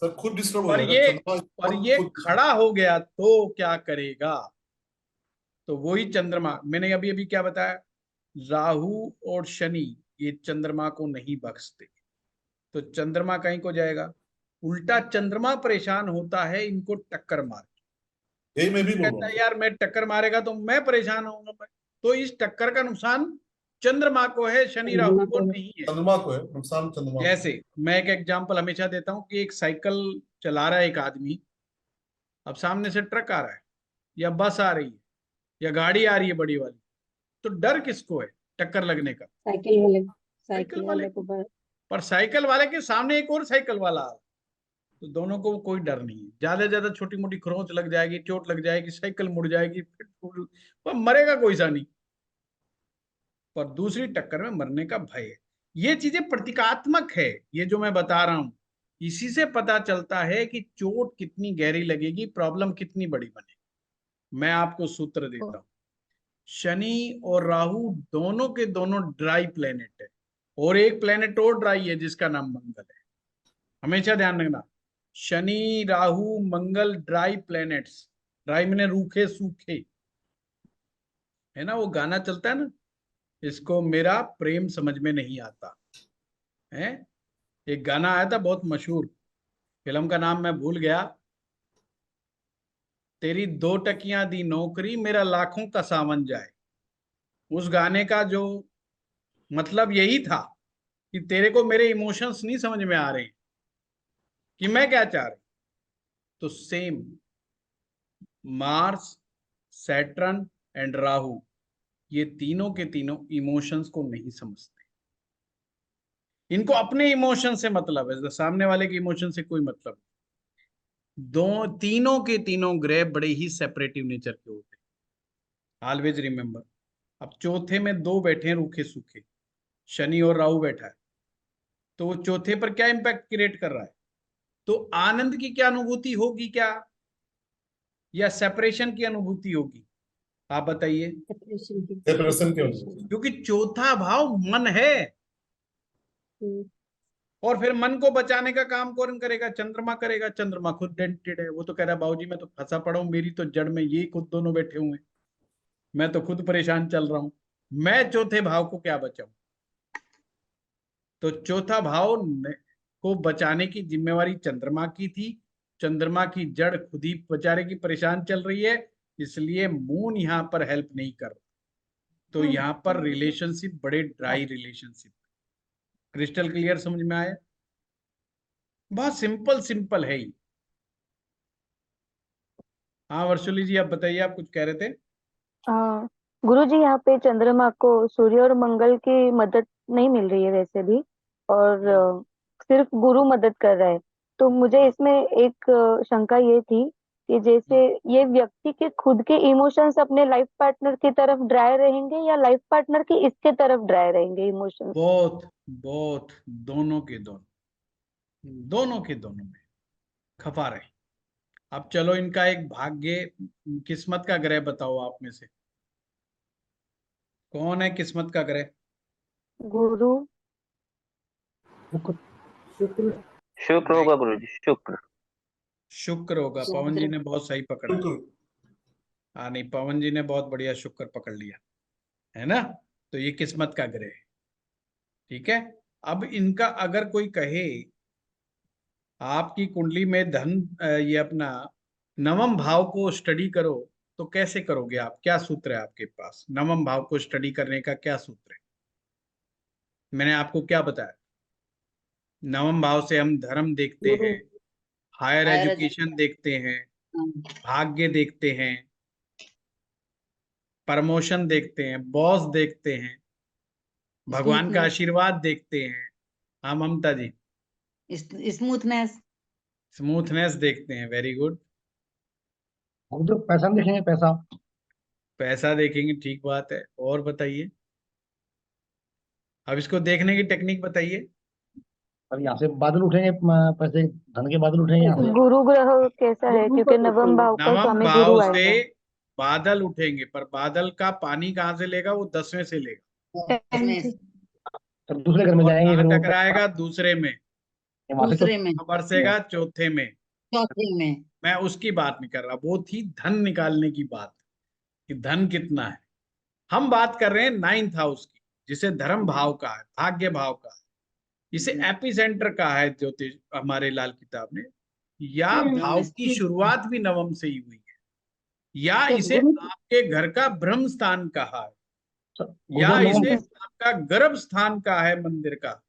सर खुद डिस्टर्ब हो पर जाएगा ये पर चंद्रमा ये खुद। खड़ा हो गया तो क्या करेगा? तो वही चंद्रमा, मैंने अभी अभी क्या बताया, राहु और शनि ये चंद्रमा को नहीं बख्शते, तो चंद्रमा कहीं को जाएगा, उल्टा चंद्रमा परेशान होता है इनको टक्कर मार के। यही मैं भी बोल कहता रहा है हूँ। यार मैं टक्कर मारेगा तो मैं परेशान होऊंगा। तो इस टक्कर का नुकसान चंद्रमा को है, शनि राहु चंद्रमा को को है। नहीं है। चंद्रमा को है नुकसान, चंद्रमा को। जैसे मैं एक एग्जांपल हमेशा देता हूँ कि एक साइकिल चला रहा है एक आदमी, अब सामने से ट्रक आ रहा है या बस आ रही है या गाड़ी आ रही है बड़ी वाली, तो डर किसको है टक्कर लगने का? साइकिल वाले साइकिल साइकिल वाले वाले को। को पर साइकिल वाले के सामने एक और साइकिल वाला आ रहा है, तो दोनों को कोई डर नहीं है। ज्यादा से ज्यादा छोटी मोटी खरोंच लग जाएगी, चोट लग जाएगी, साइकिल मुड़ जाएगी, पर मरेगा कोई सा नहीं। पर दूसरी टक्कर में मरने का भय है। ये चीजें प्रतीकात्मक है, ये जो मैं बता रहा हूं, इसी से पता चलता है कि चोट कितनी गहरी लगेगी, प्रॉब्लम कितनी बड़ी बनेगी। मैं आपको सूत्र देता हूं। शनि और राहु दोनों के दोनों ड्राई प्लेनेट है, और एक प्लेनेट और ड्राई है जिसका नाम मंगल है। हमेशा ध्यान रखना, शनि राहु मंगल ड्राई प्लेनेट्स। ड्राई मैंने रूखे सूखे, है ना वो गाना चलता है ना, इसको मेरा प्रेम समझ में नहीं आता है। एक गाना आया था बहुत मशहूर, फिल्म का नाम मैं भूल गया। तेरी 2 टकियां दी नौकरी, मेरा लाखों का सावन जाए। उस गाने का जो मतलब यही था कि तेरे को मेरे इमोशंस नहीं समझ में आ रहे कि मैं क्या चाह रही। तो same Mars, Saturn and Rahu, ये तीनों के तीनों इमोशंस को नहीं समझते। इनको अपने इमोशन से मतलब है, सामने वाले के इमोशन से कोई मतलब नहीं। दो तीनों के तीनों ग्रह बड़े ही सेपरेटिव नेचर के होते हैं, ऑलवेज रिमेंबर। अब चौथे में 2 बैठे हैं रूखे सूखे, शनि और राहु बैठा है, तो वो चौथे पर क्या इंपैक्ट क्रिएट कर रहा है? तो आनंद की क्या अनुभूति होगी क्या, या सेपरेशन की अनुभूति होगी? आप बताइए। सेपरेशन की अनुभूति। क्योंकि चौथा भाव मन है, और फिर मन को बचाने का काम कौन करेगा? चंद्रमा करेगा। चंद्रमा खुद डेंटेड है, वो तो कह रहा है बाबूजी मैं तो फंसा पड़ा हूं, मेरी तो जड़ में ये खुद दोनों बैठे हुए हैं, मैं तो खुद परेशान चल रहा हूं, मैं चौथे भाव को क्या बचाऊं? तो चौथा भाव को बचाने की जिम्मेवारी चंद्रमा की थी। चंद्रमा की जड़ खुद ही बेचारे की परेशान चल रही है, इसलिए मून यहां पर हेल्प नहीं कर रहा। तो यहां पर रिलेशनशिप बड़े ड्राई रिलेशनशिप। क्रिस्टल क्लियर समझ में आया? बहुत सिंपल सिंपल है ही। हाँ वर्षुली जी आप बताइए, आप कुछ कह रहे थे। गुरु जी, यहाँ पे चंद्रमा को सूर्य और मंगल की मदद नहीं मिल रही है वैसे भी, और सिर्फ गुरु मदद कर रहा है। तो मुझे इसमें एक शंका ये थी कि जैसे ये व्यक्ति के खुद के इमोशंस अपने लाइफ पार्टनर की तरफ ड्राई रहेंगे, या लाइफ पार्टनर के इसके तरफ ड्राई रहेंगे इमोशंस? बोथ बोथ, दोनों के दोनों, दोनों के दोनों में खपा रहे। अब चलो इनका एक भाग्य किस्मत का ग्रह बताओ आप में से कौन है किस्मत का ग्रह? गुरु। शुक्र होगा गुरुजी, शुक्र। शुक्र होगा। पवन जी ने बहुत सही पकड़ा। हाँ नहीं, पवन जी ने बहुत बढ़िया शुक्र पकड़ लिया, है ना। तो ये किस्मत का ग्रह है, ठीक है। अब इनका अगर कोई कहे आपकी कुंडली में धन, ये अपना नवम भाव को स्टडी करो, तो कैसे करोगे आप? क्या सूत्र है आपके पास नवम भाव को स्टडी करने का? क्या सूत्र है? मैंने आपको क्या बताया? नवम भाव से हम धर्म देखते हैं, हायर एजुकेशन देखते हैं, भाग्य देखते हैं, प्रमोशन देखते हैं, बॉस देखते हैं, भगवान का आशीर्वाद देखते हैं। हाँ ममता जी, स्मूथनेस, स्मूथनेस देखते हैं। Very good. हम तो पैसा नहीं देखेंगे, पैसा। पैसा देखेंगे, ठीक बात है। और बताइए, अब इसको देखने की टेक्निक बताइए। अब यहाँ से बादल उठेंगे, पैसे धन के बादल उठेंगे यहाँ से। गुरु ग्रह कैसा है? क्योंकि नवम भाव का नवम स्वामी भाव गुरु से आएगा। बादल उठेंगे, पर बादल का पानी कहाँ से लेगा? वो 10वें से लेगा, तो दूसरे घर में और जाएंगे, फिर कहाँ वो टकराएगा? दूसरे में। वहां से तो दूसरे में, बरसेगा चौथे में। चौथे में। मैं उसकी बात नहीं कर रहा, वो थी धन निकालने की बात, कि धन कितना है। हम बात कर रहे हैं 9th हाउस की, जिसे धर्म भाव का है, भाग्य भाव का है। इसे एपिसेंटर कहा है ज्योतिष हमारे लाल किताब ने। या भाव की इसकी शुरुआत भी नवम से ही हुई है, या तो इसे गुरु आपके घर का ब्रह्म स्थान कहा है, या गुरुदेव इसे नवम आपका गर्भ स्थान का है, मंदिर का।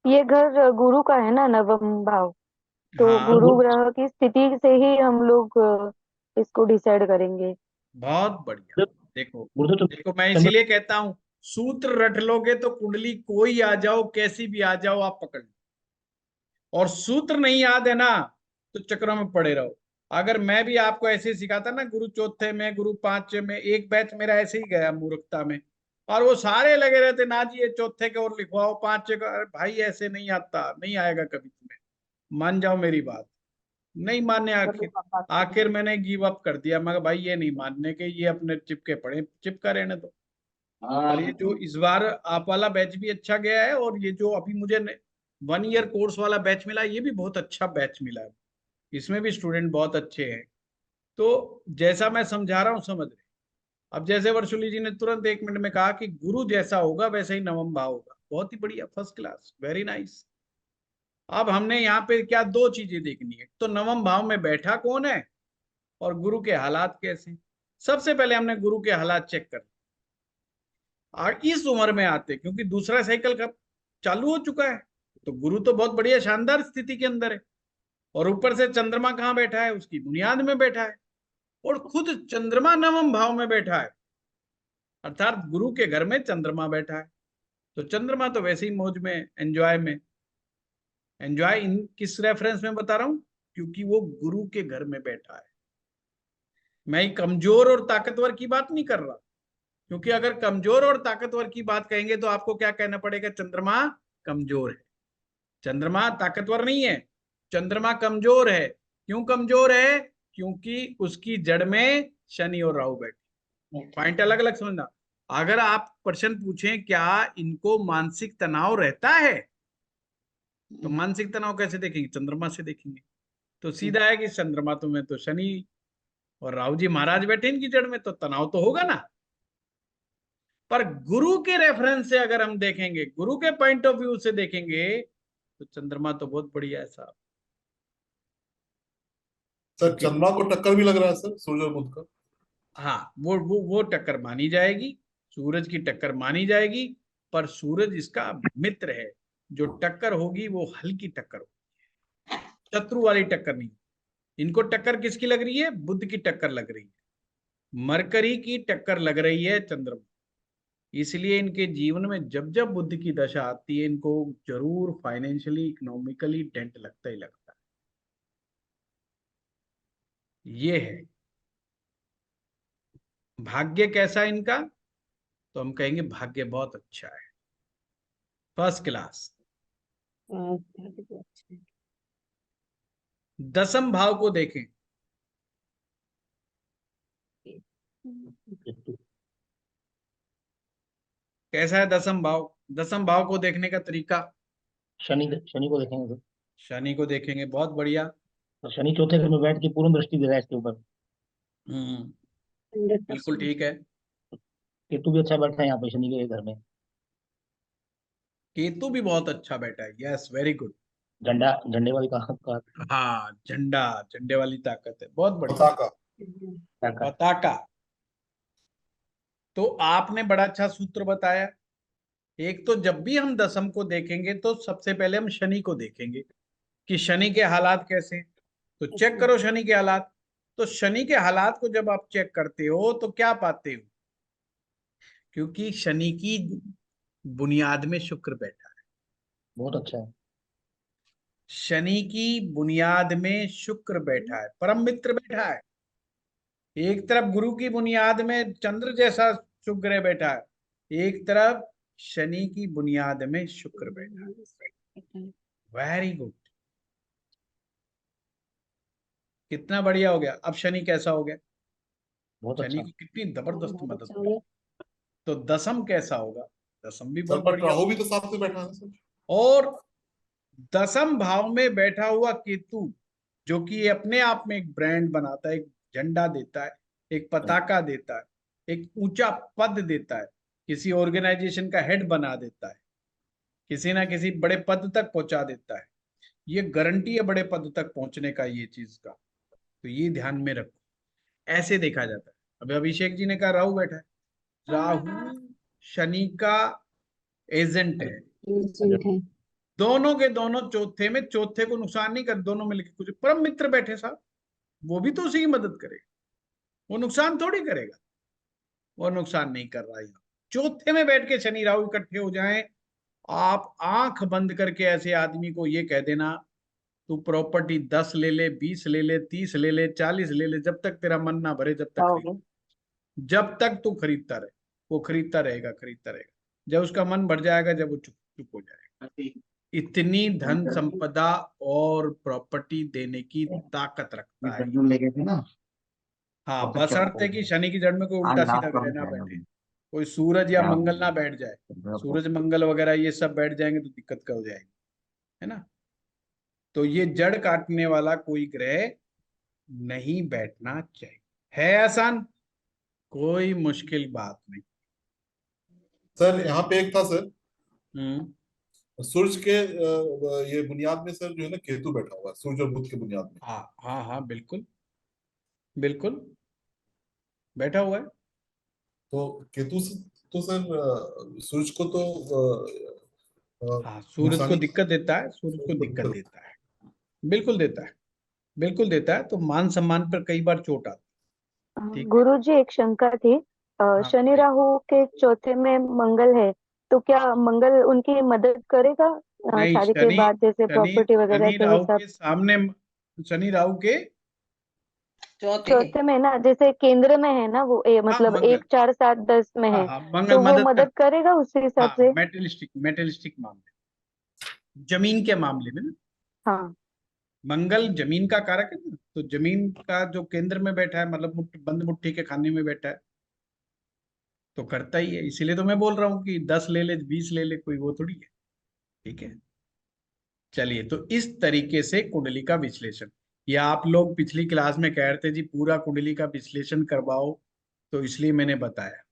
ये घर गुरु का है ना, नवम भाव। तो हाँ, गुरु ग्रह की स्थिति से ही हम लोग इसको डिसाइड करेंगे। बहुत बढ़िया। देखो गुरुदेव देखो, मैं चंद्र इसीलिए कहता हूं सूत्र रट लोगे तो कुंडली कोई आ जाओ, कैसी भी आ जाओ, आप पकड़ लो। और सूत्र नहीं याद है ना तो चक्रों में पड़े रहो। अगर मैं भी आपको ऐसे ही सिखाता ना, गुरु चौथे में, गुरु पांचवे में, एक बैच मेरा ऐसे ही गया मूर्खता में, और वो सारे लगे रहते ना जी ये चौथे के और लिखवाओ, पांचवे का। अरे भाई ऐसे नहीं आता, नहीं आएगा कभी तुम्हें, मान जाओ मेरी बात। नहीं माने, आखिर मैंने गिव अप कर दिया। मगर भाई ये नहीं मानने के, ये अपने चिपके पड़े, चिपका रहने दो। और ये जो इस बार आप वाला बैच भी अच्छा गया है, और ये जो अभी मुझे 1 ईयर कोर्स वाला बैच मिला, ये भी बहुत अच्छा बैच मिला है। इसमें भी स्टूडेंट बहुत अच्छे हैं। तो जैसा मैं समझा रहा हूँ समझ रहे। अब जैसे वर्षुली जी ने तुरंत 1 मिनट में कहा कि गुरु जैसा होगा वैसे ही नवम भाव होगा, बहुत ही बढ़िया, फर्स्ट क्लास, वेरी नाइस। अब हमने यहाँ पे क्या 2 चीजें देखनी है, तो नवम भाव में बैठा कौन है और गुरु के हालात कैसे। सबसे पहले हमने गुरु के हालात चेक कर, और इस उम्र में आते, क्योंकि दूसरा साइकिल कब चालू हो चुका है, तो गुरु तो बहुत बढ़िया शानदार स्थिति के अंदर है, और ऊपर से चंद्रमा कहाँ बैठा है, उसकी बुनियाद में बैठा है, और खुद चंद्रमा नवम भाव में बैठा है, अर्थात गुरु के घर में चंद्रमा बैठा है। तो चंद्रमा तो वैसे ही मौज में, एंजॉय में। एंजॉय इन किस रेफरेंस में बता रहा हूं, क्योंकि वो गुरु के घर में बैठा है। मैं कमजोर और ताकतवर की बात नहीं कर रहा, क्योंकि अगर कमजोर और ताकतवर की बात कहेंगे तो आपको क्या कहना पड़ेगा, चंद्रमा कमजोर है, चंद्रमा ताकतवर नहीं है, चंद्रमा कमजोर है। क्यों कमजोर है, क्योंकि उसकी जड़ में शनि और राहु बैठे। पॉइंट अलग अलग समझना। अगर आप प्रश्न पूछें क्या इनको मानसिक तनाव रहता है, तो मानसिक तनाव कैसे देखेंगे, चंद्रमा से देखेंगे। तो सीधा है कि चंद्रमा तो में तो शनि और राहु जी महाराज बैठे इनकी जड़ में, तो तनाव तो होगा ना। पर गुरु के रेफरेंस से अगर हम देखेंगे, गुरु के पॉइंट ऑफ व्यू से देखेंगे, तो चंद्रमा तो बहुत बढ़िया है साहब। सर चंद्रमा को टक्कर भी लग रहा है सर, सूरज और बुध का। हाँ, वो टक्कर मानी जाएगी, सूरज की टक्कर मानी जाएगी, पर सूरज इसका मित्र है। जो टक्कर होगी वो हल्की टक्कर होगी, शत्रु वाली टक्कर नहीं। इनको टक्कर किसकी लग रही है, बुध की टक्कर लग रही है, मरकरी की टक्कर लग रही है चंद्रमा। इसलिए इनके जीवन में जब जब बुध की दशा आती है, इनको जरूर फाइनेंशियली, इकोनॉमिकली डेंट लगता ही लगता है। ये है भाग्य कैसा इनका, तो हम कहेंगे भाग्य बहुत अच्छा है, फर्स्ट क्लास। दसम भाव को देखें, कैसा है दसम भाव। दसम भाव को देखने का तरीका, शनि शनि को देखेंगे सर। शनि को देखेंगे, बहुत बढ़िया। तो शनि चौथे घर में बैठ के पूर्ण दृष्टि दे रहा है इसके ऊपर। बिल्कुल ठीक है। केतु भी अच्छा बैठा है यहाँ पे शनि के घर में। केतु भी बहुत अच्छा बैठा है, यस वेरी गुड। झंडा, झंडे वाली का हाँ, झंडा, झंडे वाली ताकत है, बहुत बढ़िया। पताका। पताका। तो आपने बड़ा अच्छा सूत्र बताया। एक तो जब भी हम दसम को देखेंगे तो सबसे पहले हम शनि को देखेंगे कि शनि के हालात कैसे हैं। तो चेक करो शनि के हालात। तो शनि के हालात को जब आप चेक करते हो तो क्या पाते हो, क्योंकि शनि की बुनियाद में शुक्र बैठा है, बहुत अच्छा है। शनि की बुनियाद में शुक्र बैठा है, परम मित्र बैठा है। एक तरफ गुरु की बुनियाद में चंद्र जैसा शुभ ग्रह बैठा है, एक तरफ शनि की बुनियाद में शुक्र बैठा है। वेरी गुड, कितना बढ़िया हो गया। अब शनि कैसा हो गया, बहुत शनि अच्छा। की कितनी जबरदस्त मदद होगी। तो दसम कैसा होगा, दसम भी सर बहुत पर बढ़िया राहु होगा। भी तो साथ में बैठा है सर। और दसम भाव में बैठा हुआ केतु, जो कि अपने आप में एक ब्रांड बनाता है, एक झंडा देता है, एक पताका देता है, एक ऊंचा पद देता है, किसी ऑर्गेनाइजेशन का हेड बना देता है। किसी ना किसी बड़े पद तक पहुंचा देता है। ये गारंटी है बड़े पद तक पहुंचने का, ये चीज का, तो ये ध्यान में रखो। ऐसे देखा जाता है। अभी अभिषेक जी ने कहा राहु बैठा है, राहु शनि का एजेंट है। एजेंट है। दोनों के दोनों चौथे में, चौथे को नुकसान नहीं कर, दोनों मिलकर कुछ परम मित्र बैठे साहब, वो भी तो उसी की मदद करेगा, वो नुकसान थोड़ी करेगा, वो नुकसान नहीं कर रहा है। चौथे में बैठ के शनि राहु इकट्ठे हो जाएं, आप आंख बंद करके ऐसे आदमी को ये कह देना तू प्रॉपर्टी 10 ले ले, 20 ले ले, 30 ले ले, 40 ले ले, जब तक तेरा मन ना भरे जब तक खरीद, जब तक तू खरीदता रहे, वो खरीदता रहेगा, खरीदता रहेगा। जब उसका मन भर जाएगा, जब वो चुप चुप हो जाएगा। इतनी धन संपदा और प्रॉपर्टी देने की ताकत रखता है। हाँ, बशर्ते कि शनि की जड़ में कोई उल्टा सीधा ग्रह ना बैठे, कोई सूरज या मंगल ना बैठ जाए। सूरज मंगल वगैरह ये सब बैठ जाएंगे तो दिक्कत कर हो जाएगी, है ना। तो ये जड़ काटने वाला कोई ग्रह नहीं बैठना चाहिए। है आसान, कोई मुश्किल बात नहीं। सर यहाँ पे एक था सर, सूर्य के ये बुनियाद में सर जो है ना केतु बैठा हुआ है, सूर्य और बुध के बुनियाद में। हाँ हाँ हाँ, बिल्कुल बिल्कुल बैठा हुआ है। तो केतु से तो सर सूर्य को तो हाँ, सूरज को दिक्कत देता है, सूरज को दिक्कत देता है, बिल्कुल देता है, बिल्कुल देता है। तो मान सम्मान पर कई बार चोट आती है। ठीक है, गुरुजी एक शंका थी, शनि राहु के चौथे में मंगल है, तो क्या मंगल उनकी मदद करेगा नहीं, शादी के बाद, जैसे प्रॉपर्टी वगैरह शनि के राहु हिसाब? के सामने, शनि राहु के चौथे में ना, जैसे केंद्र में है ना वो, मतलब मंगल। 1 4 7 10 में हाँ है, हाँ, मंगल तो वो मदद मदद करेगा उसी हिसाब से। मेटेलिस्टिक मामले, जमीन के मामले में ना, हाँ, मंगल जमीन का कारक है ना, तो जमीन का जो केंद्र में बैठा है, मतलब बंद मुट्ठी के खाने में बैठा है, तो करता ही है। इसीलिए तो मैं बोल रहा हूँ कि 10 ले ले, 20 ले ले, कोई वो थोड़ी है। ठीक है, चलिए, तो इस तरीके से कुंडली का विश्लेषण, या आप लोग पिछली क्लास में कह रहे थे जी पूरा कुंडली का विश्लेषण करवाओ, तो इसलिए मैंने बताया।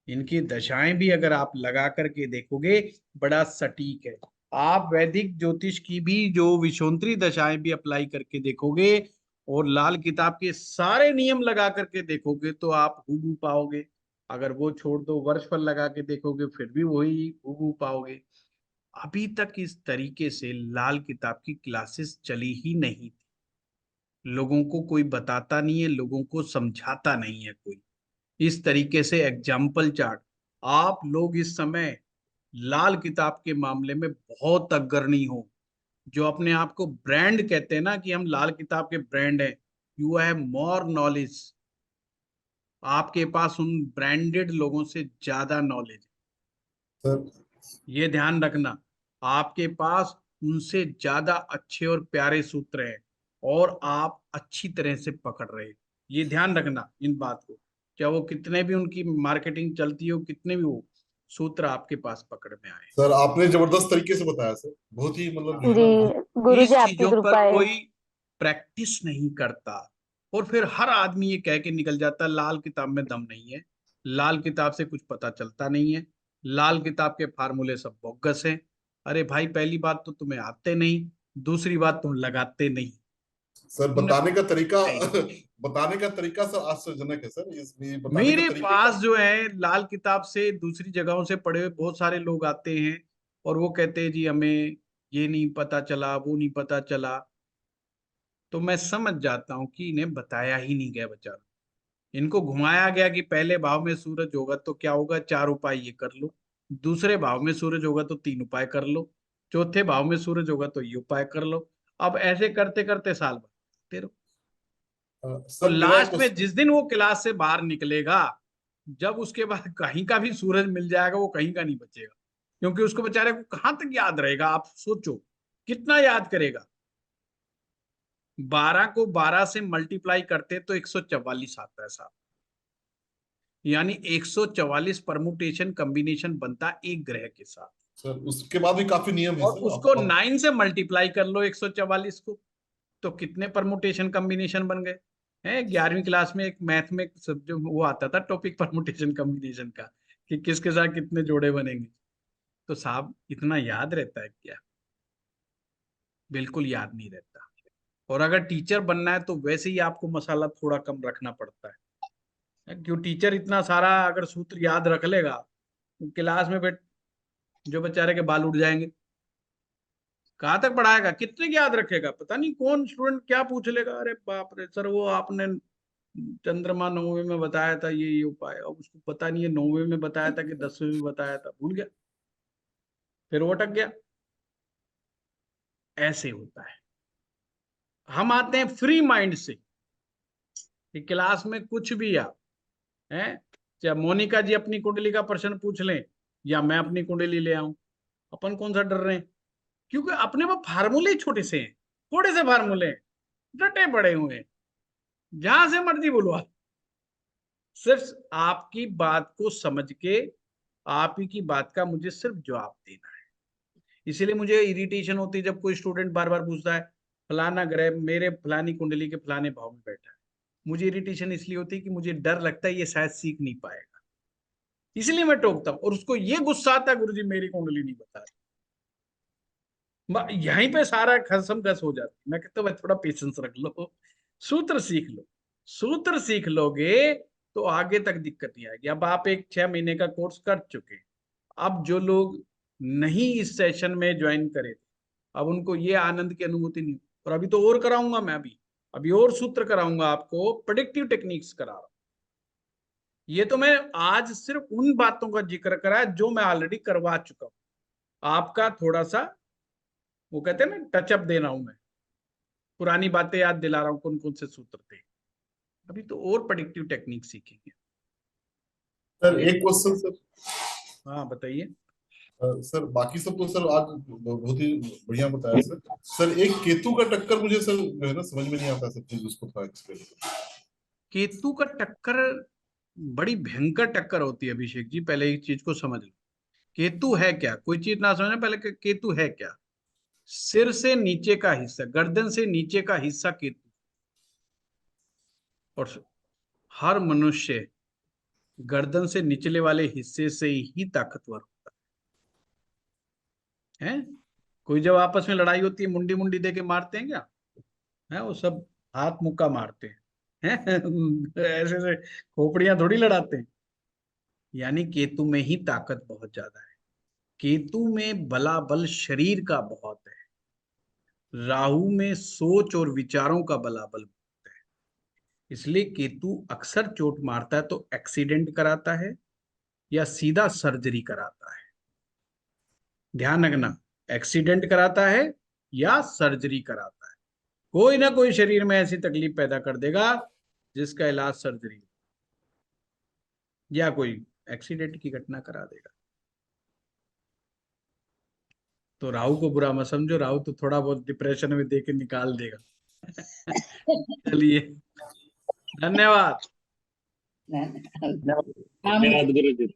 इनकी दशाएं भी अगर आप लगा करके देखोगे, बड़ा सटीक है। आप वैदिक ज्योतिष की भी जो विषोंतरी दशाएं भी अप्लाई करके देखोगे और लाल किताब के सारे नियम लगा करके देखोगे, तो आप हूबहू पाओगे। अगर वो छोड़ दो, वर्षफल लगा के देखोगे, फिर भी वही हूबहू पाओगे। अभी तक इस तरीके से लाल किताब की क्लासेस चली ही नहीं थी। लोगों को कोई बताता नहीं है, लोगों को समझाता नहीं है कोई। इस तरीके से एग्जाम्पल चार्ट, आप लोग इस समय लाल किताब के मामले में बहुत अग्रणी हो। जो अपने आप को ब्रांड कहते हैं ना कि हम लाल किताब के ब्रांड हैं, यू हैव मोर नॉलेज। आपके पास उन ब्रांडेड लोगों से ज्यादा नॉलेज है, ये ध्यान रखना। आपके पास उनसे ज्यादा अच्छे और प्यारे सूत्र हैं और आप अच्छी तरह से पकड़ रहे हैं। ये ध्यान रखना इन बात को, क्या वो कितने भी उनकी मार्केटिंग चलती हो, कितने भी वो सूत्र आपके पास पकड़ में आए। सर आपने जबरदस्त तरीके से बताया सर, बहुत ही मतलब जो है जी ना, गुरुजी इस आपकी चीजों कृपा पर है। कोई प्रैक्टिस नहीं करता और फिर हर आदमी ये कह के निकल जाता है लाल किताब में दम नहीं है, लाल किताब से कुछ पता चलता नहीं है, लाल किताब के फार्मूले सब बोगस हैं। अरे भाई, पहली बात तो तुम्हें आते नहीं, दूसरी बात तुम लगाते नहीं। सर तुमने बताने का तरीका नहीं। बताने का तरीका सर आश्चर्यजनक है सर, इसमें बताने मेरे का तरीके पास का। जो है लाल किताब से दूसरी जगहों से पढ़े हुए बहुत सारे लोग आते हैं और वो कहते हैं जी हमें ये नहीं पता चला, वो नहीं पता चला। तो मैं समझ जाता हूँ कि इन्हें बताया ही नहीं गया बेचारा। इनको घुमाया गया कि पहले भाव में सूरज होगा तो क्या होगा, 4 उपाय ये कर लो, दूसरे भाव में सूरज होगा तो 3 उपाय कर लो, चौथे भाव में सूरज होगा तो ये उपाय कर लो। अब ऐसे करते करते साल भर करते रहो और सर मेरा एक लास्ट में जिस दिन वो क्लास से बाहर निकलेगा, जब उसके बाद कहीं का भी सूरज मिल जाएगा, वो कहीं का नहीं बचेगा, क्योंकि उसको बेचारे को कहां तक याद रहेगा। आप सोचो कितना याद करेगा। 12 को 12 से मल्टीप्लाई करते तो 144 आता है साहब, यानी 144 परमुटेशन कॉम्बिनेशन बनता एक ग्रह के साथ। सर उसके बाद भी काफी नियम है और सर। उसको 9 से मल्टीप्लाई कर लो 144 को, तो कितने परमुटेशन कॉम्बिनेशन बन गए हैं। 11वीं क्लास में एक मैथ में जो वो आता था टॉपिक, परमुटेशन कॉम्बिनेशन का, कि किसके साथ कितने जोड़े बनेंगे। तो साहब इतना याद रहता है क्या? बिल्कुल याद नहीं रहता। और अगर टीचर बनना है तो वैसे ही आपको मसाला थोड़ा कम रखना पड़ता है, क्यों? टीचर इतना सारा अगर सूत्र याद रख लेगा तो क्लास में बैठ जो बेचारे के बाल उड़ जाएंगे। कहाँ तक पढ़ाएगा, कितने की याद रखेगा? पता नहीं कौन स्टूडेंट क्या पूछ लेगा, अरे बाप रे सर वो आपने चंद्रमा 9वें में बताया था ये उपाय, अब उसको पता नहीं है 9वें में बताया था कि 10वें में बताया था, भूल गया, फिर वो अटक गया। ऐसे होता है। हम आते हैं फ्री माइंड से कि क्लास में कुछ भी आ है, चाहे मोनिका जी अपनी कुंडली का प्रश्न पूछ लें या मैं अपनी कुंडली ले आऊं, अपन कौन सा डर रहे हैं? क्योंकि अपने वो फार्मूले ही छोटे से हैं, थोड़े से फार्मूले हैं, डटे पड़े हुए हैं, जहां से मर्जी बुलवा। सिर्फ आपकी बात को समझ के आप ही की बात का मुझे सिर्फ जवाब देना है। इसीलिए मुझे इरिटेशन होती है जब कोई स्टूडेंट बार बार पूछता है फलाना ग्रह मेरे फलानी कुंडली के फलाने भाव में बैठा है। मुझे इरिटेशन इसलिए होती है कि मुझे डर लगता है ये शायद सीख नहीं पाएगा, इसलिए मैं टोकता हूं। और उसको ये गुस्सा आता है गुरुजी मेरी कुंडली नहीं बता रही, यहीं पे सारा खसम खस हो जाती है। मैं कहता हूँ थोड़ा पेशेंस रख लो, सूत्र सीख लो। सूत्र सीख लोगे तो आगे तक दिक्कत नहीं आएगी। अब आप एक 6 महीने का कोर्स कर चुके, अब जो लोग नहीं इस सेशन में ज्वाइन करे अब उनको ये आनंद की अनुभूति नहीं। और अभी तो और कराऊंगा मैं, अभी और सूत्र कराऊंगा आपको, प्रेडिक्टिव टेक्निक्स करा रहा हूं। ये तो मैं आज सिर्फ उन बातों का जिक्र करा है जो मैं ऑलरेडी करवा चुका हूं। आपका थोड़ा सा वो कहते हैं ना टचअप दे रहा हूं, मैं पुरानी बातें याद दिला रहा हूं कौन कौन से सूत्र थे। अभी तो और प्रेडिक्टिव टेक्निक सीखेंगे। सर एक क्वेश्चन सर। हाँ बताइए। सर बाकी सब तो सर आज बहुत ही बढ़िया बताया सर। सर एक केतु का टक्कर मुझे सर जो है ना समझ में नहीं आता सब चीज, उसको थोड़ा एक्सप्लेन करें। केतु का टक्कर बड़ी भयंकर टक्कर होती है अभिषेक जी, पहले एक चीज को समझ लो। केतु है क्या? कोई चीज ना समझना, पहले केतु है क्या? सिर से नीचे का हिस्सा, गर्दन से नीचे का हिस्सा केतु। और हर मनुष्य गर्दन से निचले वाले हिस्से से ही ताकतवर होता है। कोई जब आपस में लड़ाई होती है मुंडी मुंडी दे के मारते हैं क्या? है वो सब हाथ मुक्का मारते हैं, ऐसे से खोपड़ियां थोड़ी लड़ाते हैं। यानी केतु में ही ताकत बहुत ज्यादा है। केतु में बलाबल शरीर का बहुत है, राहु में सोच और विचारों का बलाबल बहुत है। इसलिए केतु अक्सर चोट मारता है तो एक्सीडेंट कराता है या सीधा सर्जरी कराता है। ध्यान रखना, एक्सीडेंट कराता है या सर्जरी कराता है। कोई ना कोई शरीर में ऐसी तकलीफ पैदा कर देगा जिसका इलाज सर्जरी या कोई एक्सीडेंट की घटना करा देगा। तो राहु को बुरा मत समझो, राहु तो थोड़ा बहुत डिप्रेशन में देके निकाल देगा। चलिए धन्यवाद। धन्यवाद गुरु जी।